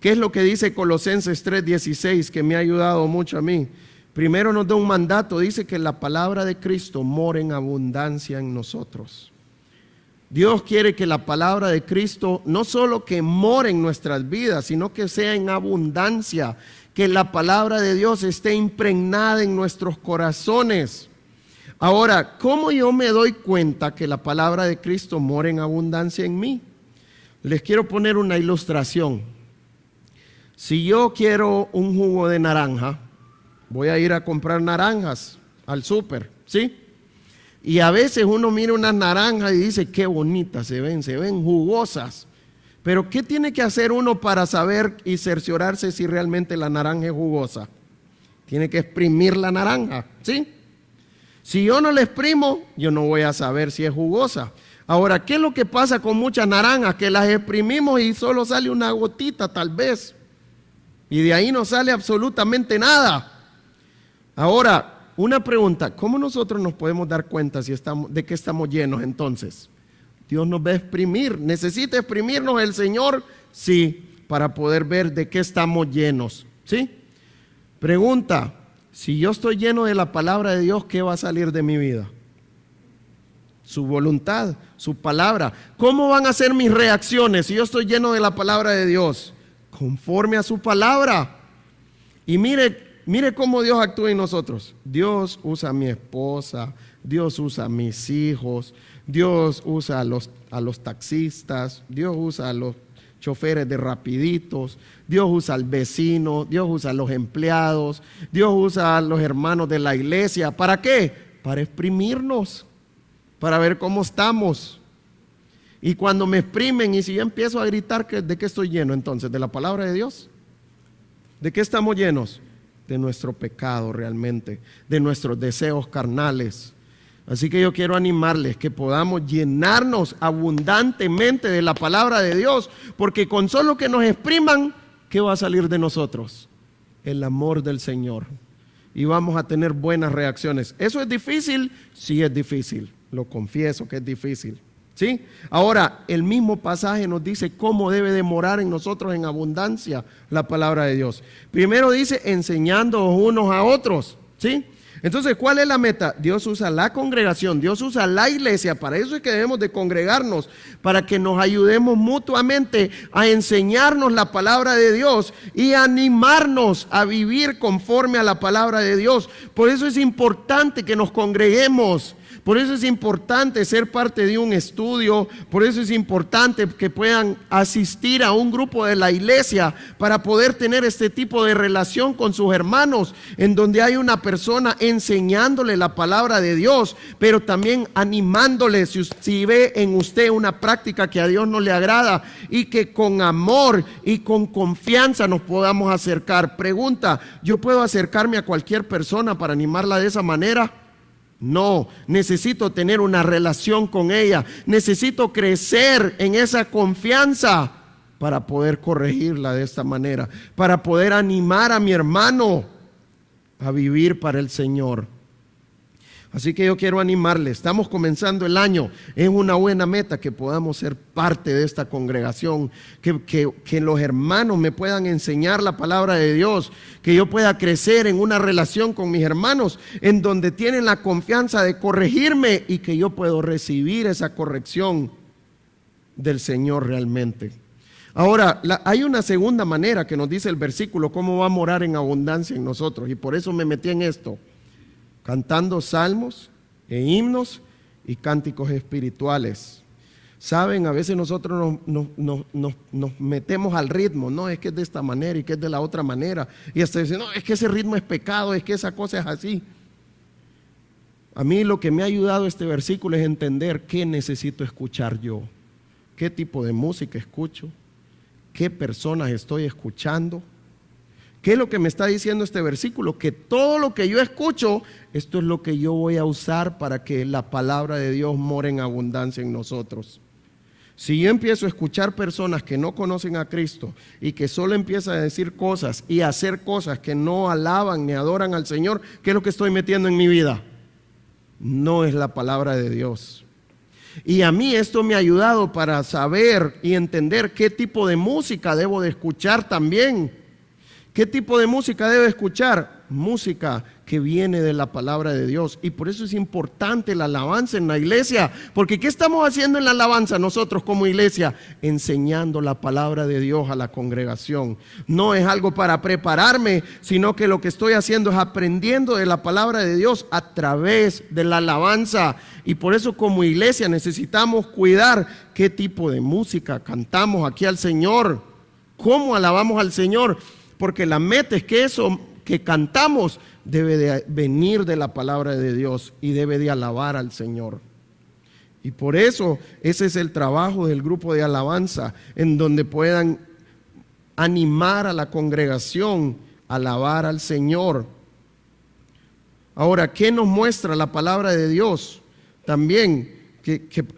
¿Qué es lo que dice Colosenses 3:16 que me ha ayudado mucho a mí? Primero nos da un mandato, dice que la palabra de Cristo mora en abundancia en nosotros. Dios quiere que la palabra de Cristo no solo que more en nuestras vidas, sino que sea en abundancia, que la palabra de Dios esté impregnada en nuestros corazones. Ahora, ¿cómo yo me doy cuenta que la palabra de Cristo mora en abundancia en mí? Les quiero poner una ilustración. Si yo quiero un jugo de naranja, voy a ir a comprar naranjas al súper, ¿sí? Y a veces uno mira unas naranjas y dice: qué bonitas se ven jugosas. Pero ¿qué tiene que hacer uno para saber y cerciorarse si realmente la naranja es jugosa? Tiene que exprimir la naranja, ¿sí? Si yo no la exprimo, yo no voy a saber si es jugosa. Ahora, ¿qué es lo que pasa con muchas naranjas? Que las exprimimos y solo sale una gotita tal vez. Y de ahí no sale absolutamente nada. Ahora, una pregunta, ¿cómo nosotros nos podemos dar cuenta de que estamos llenos entonces? Dios nos va a exprimir. ¿Necesita exprimirnos el Señor? Sí, para poder ver de qué estamos llenos. ¿Sí? Pregunta, si yo estoy lleno de la palabra de Dios, ¿qué va a salir de mi vida? Su voluntad, su palabra. ¿Cómo van a ser mis reacciones si yo estoy lleno de la palabra de Dios? Conforme a su palabra. Y mire cómo Dios actúa en nosotros. Dios usa a mi esposa, Dios usa a mis hijos, Dios usa a los taxistas, Dios usa a los choferes de rapiditos, Dios usa al vecino, Dios usa a los empleados, Dios usa a los hermanos de la iglesia. ¿Para qué? Para exprimirnos, para ver cómo estamos. Y cuando me exprimen y si yo empiezo a gritar, ¿de qué estoy lleno entonces? ¿De la palabra de Dios? ¿De qué estamos llenos? De nuestro pecado realmente, de nuestros deseos carnales. Así que yo quiero animarles que podamos llenarnos abundantemente de la palabra de Dios, porque con solo que nos expriman, ¿qué va a salir de nosotros? El amor del Señor. Y vamos a tener buenas reacciones. ¿Eso es difícil? Sí es difícil, lo confieso que es difícil. ¿Sí? Ahora, el mismo pasaje nos dice cómo debe de morar en nosotros en abundancia la palabra de Dios. Primero dice, enseñándonos unos a otros. ¿Sí? Entonces, ¿cuál es la meta? Dios usa la congregación, Dios usa la iglesia, para eso es que debemos de congregarnos, para que nos ayudemos mutuamente a enseñarnos la palabra de Dios y animarnos a vivir conforme a la palabra de Dios. Por eso es importante que nos congreguemos. Por eso es importante ser parte de un estudio, por eso es importante que puedan asistir a un grupo de la iglesia para poder tener este tipo de relación con sus hermanos, en donde hay una persona enseñándole la palabra de Dios, pero también animándole si ve en usted una práctica que a Dios no le agrada, y que con amor y con confianza nos podamos acercar. Pregunta, ¿yo puedo acercarme a cualquier persona para animarla de esa manera? No, necesito tener una relación con ella, necesito crecer en esa confianza para poder corregirla de esta manera, para poder animar a mi hermano a vivir para el Señor. Así que yo quiero animarle, estamos comenzando el año, es una buena meta que podamos ser parte de esta congregación, que los hermanos me puedan enseñar la palabra de Dios, que yo pueda crecer en una relación con mis hermanos, en donde tienen la confianza de corregirme y que yo puedo recibir esa corrección del Señor realmente. Ahora, hay una segunda manera que nos dice el versículo, cómo va a morar en abundancia en nosotros, y por eso me metí en esto. Cantando salmos e himnos y cánticos espirituales. Saben, a veces nosotros nos metemos al ritmo, no, es que es de esta manera y que es de la otra manera, y hasta dicen, no, es que ese ritmo es pecado, es que esa cosa es así. A mí lo que me ha ayudado este versículo es entender qué necesito escuchar yo, qué tipo de música escucho, qué personas estoy escuchando. ¿Qué es lo que me está diciendo este versículo? Que todo lo que yo escucho, esto es lo que yo voy a usar para que la palabra de Dios more en abundancia en nosotros. Si yo empiezo a escuchar personas que no conocen a Cristo y que solo empiezan a decir cosas y a hacer cosas que no alaban ni adoran al Señor, ¿qué es lo que estoy metiendo en mi vida? No es la palabra de Dios. Y a mí esto me ha ayudado para saber y entender qué tipo de música debo de escuchar también. ¿Qué tipo de música debe escuchar? Música que viene de la palabra de Dios. Y por eso es importante la alabanza en la iglesia. Porque ¿qué estamos haciendo en la alabanza nosotros como iglesia? Enseñando la palabra de Dios a la congregación. No es algo para prepararme, sino que lo que estoy haciendo es aprendiendo de la palabra de Dios a través de la alabanza. Y por eso como iglesia necesitamos cuidar qué tipo de música cantamos aquí al Señor. ¿Cómo alabamos al Señor? Porque la meta es que eso que cantamos debe de venir de la palabra de Dios y debe de alabar al Señor. Y por eso ese es el trabajo del grupo de alabanza, en donde puedan animar a la congregación a alabar al Señor. Ahora, ¿qué nos muestra la palabra de Dios? También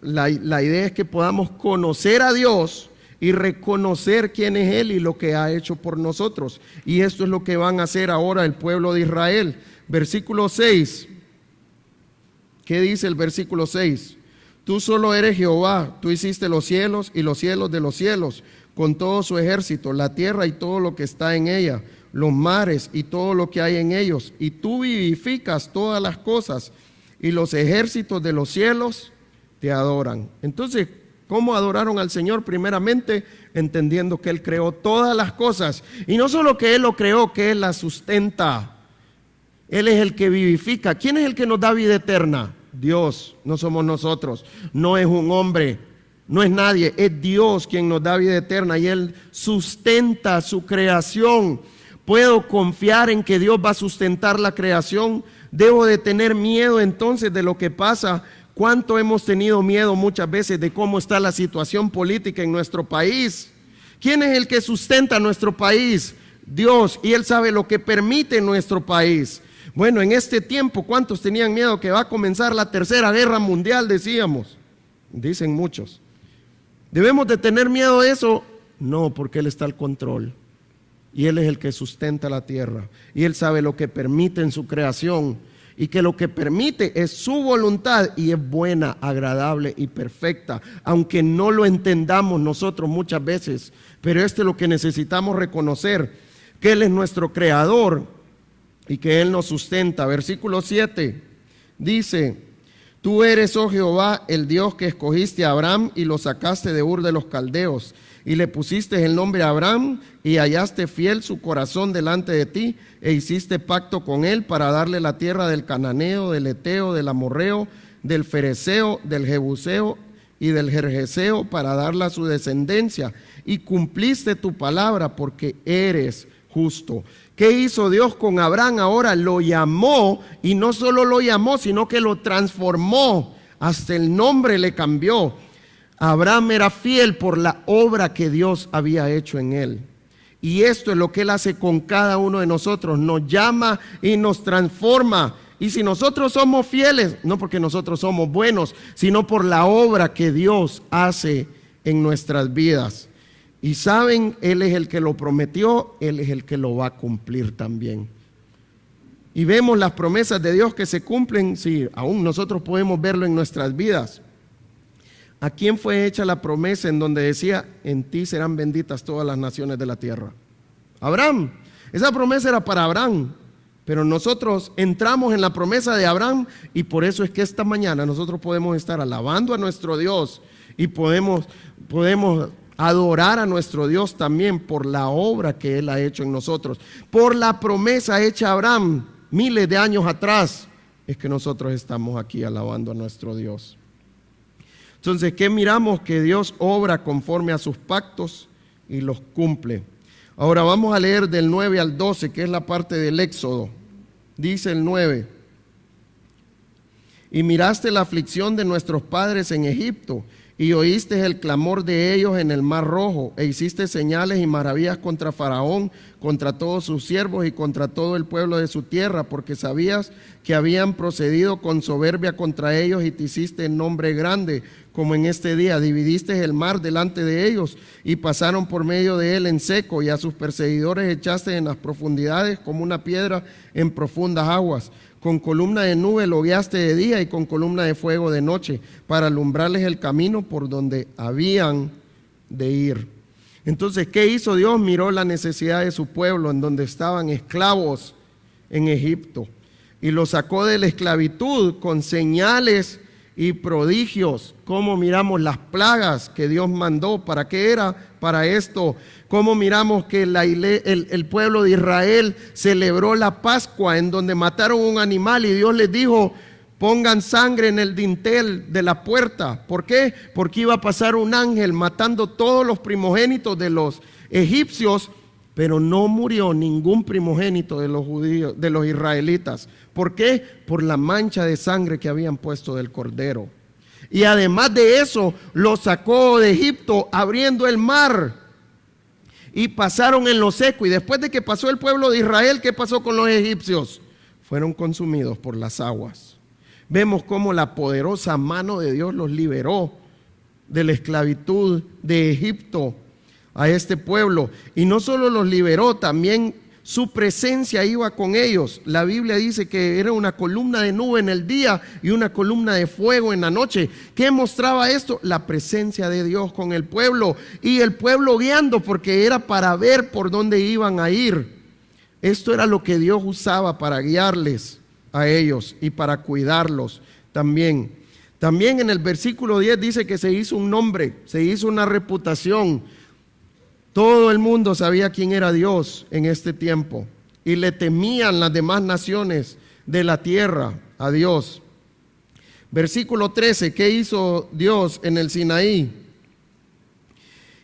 la idea es que podamos conocer a Dios y reconocer quién es Él y lo que ha hecho por nosotros. Y esto es lo que van a hacer ahora el pueblo de Israel. Versículo 6. ¿Qué dice el versículo 6? Tú solo eres Jehová, tú hiciste los cielos y los cielos de los cielos, con todo su ejército, la tierra y todo lo que está en ella, los mares y todo lo que hay en ellos. Y tú vivificas todas las cosas, y los ejércitos de los cielos te adoran. Entonces, ¿cómo adoraron al Señor? Primeramente, entendiendo que Él creó todas las cosas. Y no solo que Él lo creó, que Él las sustenta. Él es el que vivifica. ¿Quién es el que nos da vida eterna? Dios, no somos nosotros. No es un hombre, no es nadie. Es Dios quien nos da vida eterna y Él sustenta su creación. ¿Puedo confiar en que Dios va a sustentar la creación? ¿Debo de tener miedo entonces de lo que pasa? ¿Cuánto hemos tenido miedo muchas veces de cómo está la situación política en nuestro país? ¿Quién es el que sustenta nuestro país? Dios, y Él sabe lo que permite nuestro país. Bueno, en este tiempo, ¿cuántos tenían miedo que va a comenzar la tercera guerra mundial? Decíamos, dicen muchos. ¿Debemos de tener miedo de eso? No, porque Él está al control. Y Él es el que sustenta la tierra. Y Él sabe lo que permite en su creación. Y que lo que permite es su voluntad y es buena, agradable y perfecta. Aunque no lo entendamos nosotros muchas veces. Pero esto es lo que necesitamos reconocer. Que Él es nuestro creador y que Él nos sustenta. Versículo 7 dice: Tú eres, oh Jehová, el Dios que escogiste a Abraham y lo sacaste de Ur de los Caldeos, y le pusiste el nombre a Abraham, y hallaste fiel su corazón delante de ti, e hiciste pacto con él para darle la tierra del Cananeo, del Eteo, del Amorreo, del Fereceo, del Jebuseo y del Gergeseo, para darla a su descendencia, y cumpliste tu palabra porque eres justo. ¿Qué hizo Dios con Abraham? Ahora lo llamó, y no solo lo llamó, sino que lo transformó, hasta el nombre le cambió. Abraham era fiel por la obra que Dios había hecho en él. Y esto es lo que Él hace con cada uno de nosotros. Nos llama y nos transforma. Y si nosotros somos fieles, no porque nosotros somos buenos, sino por la obra que Dios hace en nuestras vidas. Y saben, Él es el que lo prometió, Él es el que lo va a cumplir también. Y vemos las promesas de Dios que se cumplen, sí, aún nosotros podemos verlo en nuestras vidas. ¿A quién fue hecha la promesa en donde decía: en ti serán benditas todas las naciones de la tierra? Abraham. Esa promesa era para Abraham, pero nosotros entramos en la promesa de Abraham, y por eso es que esta mañana nosotros podemos estar alabando a nuestro Dios y podemos adorar a nuestro Dios también por la obra que Él ha hecho en nosotros, por la promesa hecha a Abraham miles de años atrás. Es que nosotros estamos aquí alabando a nuestro Dios. Entonces, ¿qué miramos? Que Dios obra conforme a sus pactos y los cumple. Ahora vamos a leer del 9 al 12, que es la parte del Éxodo. Dice el 9: Y miraste la aflicción de nuestros padres en Egipto, y oíste el clamor de ellos en el mar Rojo, e hiciste señales y maravillas contra Faraón, contra todos sus siervos y contra todo el pueblo de su tierra, porque sabías que habían procedido con soberbia contra ellos, y te hiciste nombre grande, como en este día. Dividiste el mar delante de ellos, y pasaron por medio de él en seco, y a sus perseguidores echaste en las profundidades como una piedra en profundas aguas. Con columna de nube lo guiaste de día, y con columna de fuego de noche, para alumbrarles el camino por donde habían de ir. Entonces, ¿qué hizo Dios? Miró la necesidad de su pueblo, en donde estaban esclavos en Egipto, y los sacó de la esclavitud con señales y prodigios. Cómo miramos las plagas que Dios mandó. ¿Para qué era? Para esto. Cómo miramos que el pueblo de Israel celebró la Pascua, en donde mataron un animal, y Dios les dijo: pongan sangre en el dintel de la puerta. ¿Por qué? Porque iba a pasar un ángel matando todos los primogénitos de los egipcios, pero no murió ningún primogénito de los judíos, de los israelitas. ¿Por qué? Por la mancha de sangre que habían puesto del cordero. Y además de eso, los sacó de Egipto abriendo el mar, y pasaron en lo seco. Y después de que pasó el pueblo de Israel, ¿qué pasó con los egipcios? Fueron consumidos por las aguas. Vemos cómo la poderosa mano de Dios los liberó de la esclavitud de Egipto a este pueblo. Y no solo los liberó, también su presencia iba con ellos. La Biblia dice que era una columna de nube en el día y una columna de fuego en la noche. ¿Qué mostraba esto? La presencia de Dios con el pueblo, y el pueblo guiando, porque era para ver por dónde iban a ir. Esto era lo que Dios usaba para guiarles a ellos y para cuidarlos también. También en el versículo 10 dice que se hizo un nombre, se hizo una reputación. Todo el mundo sabía quién era Dios en este tiempo, y le temían las demás naciones de la tierra a Dios. Versículo 13, ¿qué hizo Dios en el Sinaí?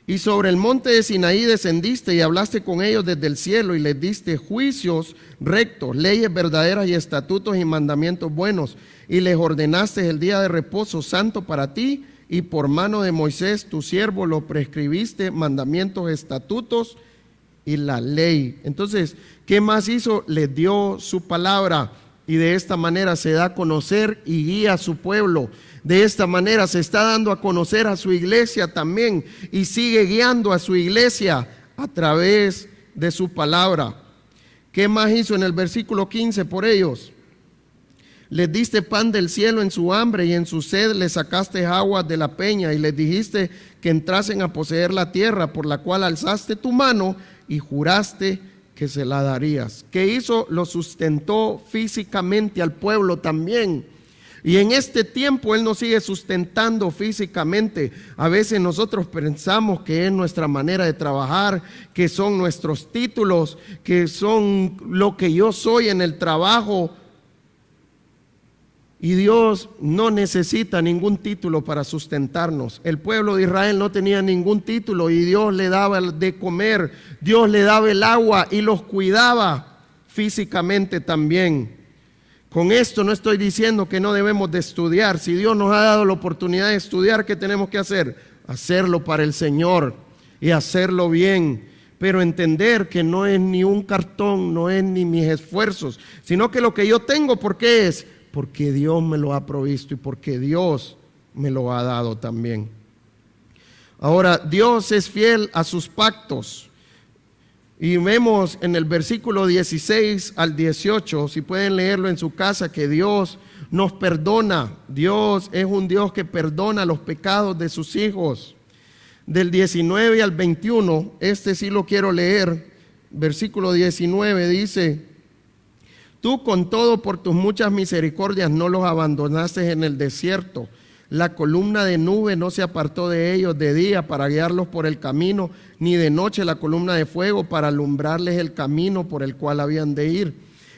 Y sobre el monte de Sinaí descendiste y hablaste con ellos desde el cielo, y les diste juicios rectos, leyes verdaderas y estatutos y mandamientos buenos, y les ordenaste el día de reposo santo para ti, y por mano de Moisés tu siervo lo prescribiste, mandamientos, estatutos y la ley. Entonces, ¿qué más hizo? Les dio su palabra, y de esta manera se da a conocer y guía a su pueblo. De esta manera se está dando a conocer a su iglesia también, y sigue guiando a su iglesia a través de su palabra. ¿Qué más hizo en el versículo 15 por ellos? Les diste pan del cielo en su hambre, y en su sed les sacaste aguas de la peña, y les dijiste que entrasen a poseer la tierra por la cual alzaste tu mano y juraste que se la darías. ¿Qué hizo? Lo sustentó físicamente al pueblo también. Y en este tiempo Él nos sigue sustentando físicamente. A veces nosotros pensamos que es nuestra manera de trabajar, que son nuestros títulos, que son lo que yo soy en el trabajo. Y Dios no necesita ningún título para sustentarnos. El pueblo de Israel no tenía ningún título, y Dios le daba de comer, Dios le daba el agua y los cuidaba físicamente también. Con esto no estoy diciendo que no debemos de estudiar. Si Dios nos ha dado la oportunidad de estudiar, ¿qué tenemos que hacer? Hacerlo para el Señor y hacerlo bien. Pero entender que no es ni un cartón, no es ni mis esfuerzos, sino que lo que yo tengo, ¿por qué es? Porque Dios me lo ha provisto y porque Dios me lo ha dado también. Ahora, Dios es fiel a sus pactos. Y vemos en el versículo 16 al 18, si pueden leerlo en su casa, que Dios nos perdona. Dios es un Dios que perdona los pecados de sus hijos. Del 19 al 21, este sí lo quiero leer. Versículo 19 dice: tú con todo por tus muchas misericordias no los abandonaste en el desierto. La columna de nube no se apartó de ellos de día para guiarlos por el camino, ni de noche la columna de fuego para alumbrarles el camino por el cual habían de ir.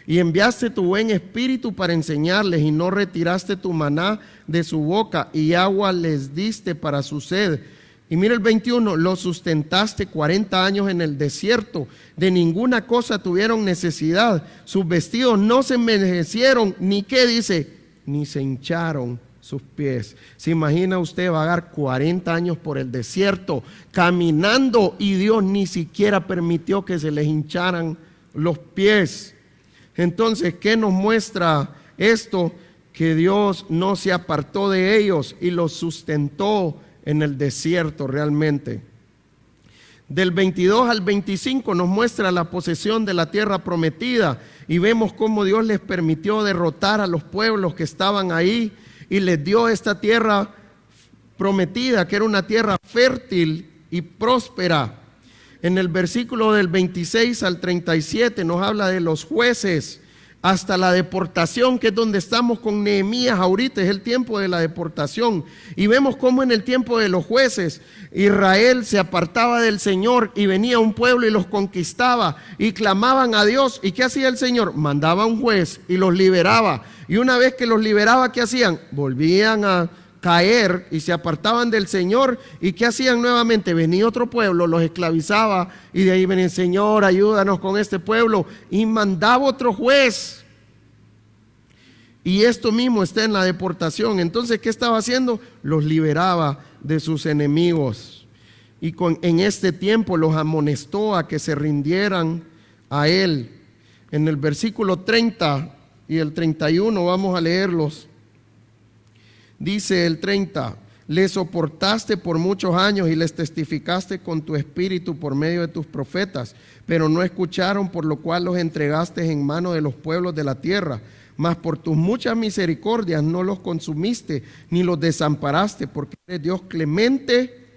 Y enviaste tu buen espíritu para enseñarles, y no retiraste tu maná de su boca, y agua les diste para su sed. Y mira el 21, los sustentaste 40 años en el desierto, de ninguna cosa tuvieron necesidad, sus vestidos no se envejecieron, ni qué dice, ni se hincharon sus pies. ¿Se imagina usted vagar 40 años por el desierto, caminando, y Dios ni siquiera permitió que se les hincharan los pies? Entonces, ¿qué nos muestra esto? Que Dios no se apartó de ellos y los sustentó en el desierto realmente. Del 22 al 25 nos muestra la posesión de la tierra prometida, y vemos cómo Dios les permitió derrotar a los pueblos que estaban ahí, y les dio esta tierra prometida, que era una tierra fértil y próspera. En el versículo del 26 al 37 nos habla de los jueces hasta la deportación, que es donde estamos con Nehemías ahorita, es el tiempo de la deportación. Y vemos cómo en el tiempo de los jueces Israel se apartaba del Señor, y venía un pueblo y los conquistaba y clamaban a Dios. ¿Y qué hacía el Señor? Mandaba un juez y los liberaba. Y una vez que los liberaba, ¿qué hacían? Volvían a caer y se apartaban del Señor. ¿Y qué hacían nuevamente? Venía otro pueblo, los esclavizaba, y de ahí venía: Señor, ayúdanos con este pueblo, y mandaba otro juez. Y esto mismo está en la deportación. Entonces, ¿qué estaba haciendo? Los liberaba de sus enemigos, y en este tiempo los amonestó a que se rindieran a Él. En el versículo 30 y el 31 vamos a leerlos. Dice el 30, les soportaste por muchos años y les testificaste con tu espíritu por medio de tus profetas, pero no escucharon, por lo cual los entregaste en mano de los pueblos de la tierra. Mas por tus muchas misericordias no los consumiste ni los desamparaste, porque eres Dios clemente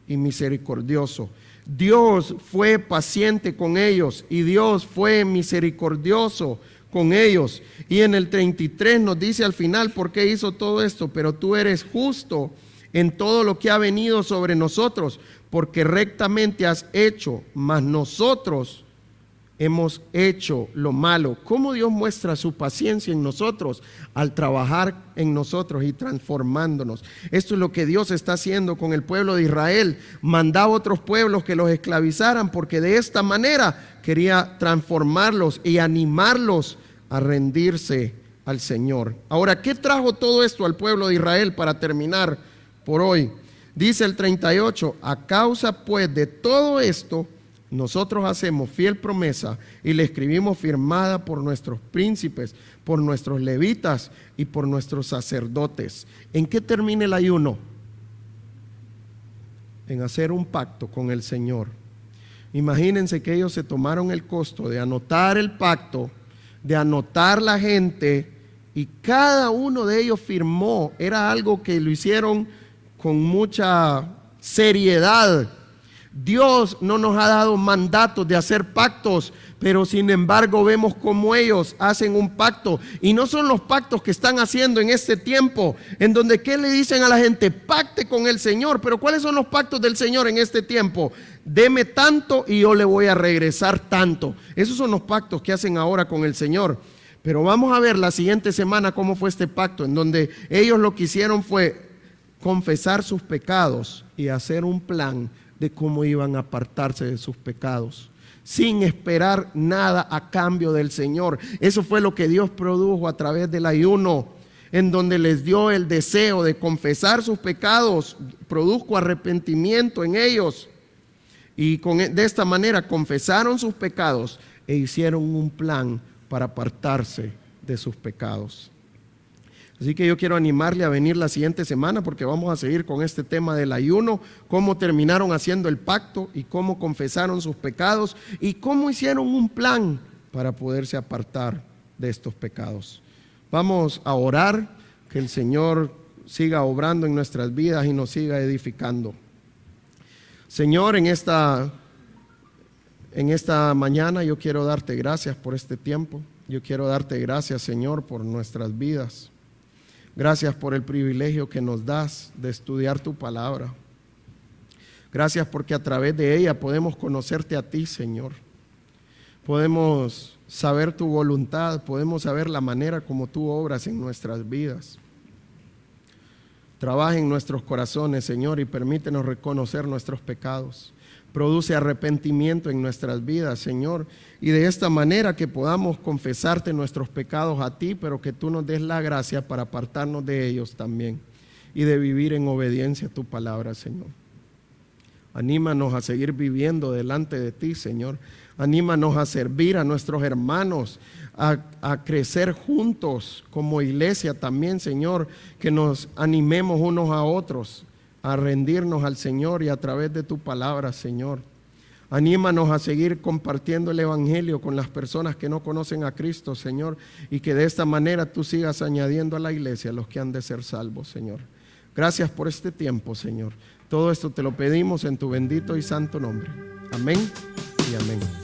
y misericordioso. Dios fue paciente con ellos y Dios fue misericordioso con ellos. Y en el 33 nos dice al final por qué hizo todo esto: pero tú eres justo en todo lo que ha venido sobre nosotros, porque rectamente has hecho, mas nosotros hemos hecho lo malo. ¿Cómo Dios muestra su paciencia en nosotros? Al trabajar en nosotros y transformándonos. Esto es lo que Dios está haciendo con el pueblo de Israel. Mandaba a otros pueblos que los esclavizaran, porque de esta manera quería transformarlos y animarlos a rendirse al Señor. Ahora, ¿qué trajo todo esto al pueblo de Israel para terminar por hoy? Dice el 38, a causa pues de todo esto, nosotros hacemos fiel promesa y le escribimos firmada por nuestros príncipes, por nuestros levitas y por nuestros sacerdotes. ¿En qué termina el ayuno? En hacer un pacto con el Señor. Imagínense que ellos se tomaron el costo de anotar el pacto, de anotar la gente, y cada uno de ellos firmó. Era algo que lo hicieron con mucha seriedad. Dios no nos ha dado mandatos de hacer pactos, pero sin embargo vemos cómo ellos hacen un pacto, y no son los pactos que están haciendo en este tiempo, en donde ¿qué le dicen a la gente? Pacte con el Señor. Pero ¿cuáles son los pactos del Señor en este tiempo? Deme tanto y yo le voy a regresar tanto. Esos son los pactos que hacen ahora con el Señor. Pero vamos a ver la siguiente semana cómo fue este pacto, en donde ellos lo que hicieron fue confesar sus pecados y hacer un plan de cómo iban a apartarse de sus pecados, sin esperar nada a cambio del Señor. Eso fue lo que Dios produjo a través del ayuno, en donde les dio el deseo de confesar sus pecados, produjo arrepentimiento en ellos, y de esta manera confesaron sus pecados e hicieron un plan para apartarse de sus pecados. Así que yo quiero animarle a venir la siguiente semana, porque vamos a seguir con este tema del ayuno, cómo terminaron haciendo el pacto y cómo confesaron sus pecados y cómo hicieron un plan para poderse apartar de estos pecados. Vamos a orar, que el Señor siga obrando en nuestras vidas y nos siga edificando. Señor, en esta mañana yo quiero darte gracias por este tiempo. Yo quiero darte gracias, Señor, por nuestras vidas. Gracias por el privilegio que nos das de estudiar tu palabra. Gracias porque a través de ella podemos conocerte a ti, Señor. Podemos saber tu voluntad, podemos saber la manera como tú obras en nuestras vidas. Trabaja en nuestros corazones, Señor, y permítenos reconocer nuestros pecados. Produce arrepentimiento en nuestras vidas, Señor, y de esta manera que podamos confesarte nuestros pecados a ti, pero que tú nos des la gracia para apartarnos de ellos también y de vivir en obediencia a tu palabra, Señor. Anímanos a seguir viviendo delante de ti, Señor. Anímanos a servir a nuestros hermanos, a crecer juntos como iglesia también, Señor, que nos animemos unos a otros a rendirnos al Señor y a través de tu palabra, Señor. Anímanos a seguir compartiendo el evangelio con las personas que no conocen a Cristo, Señor, y que de esta manera tú sigas añadiendo a la iglesia los que han de ser salvos, Señor. Gracias por este tiempo, Señor. Todo esto te lo pedimos en tu bendito y santo nombre. Amén y amén.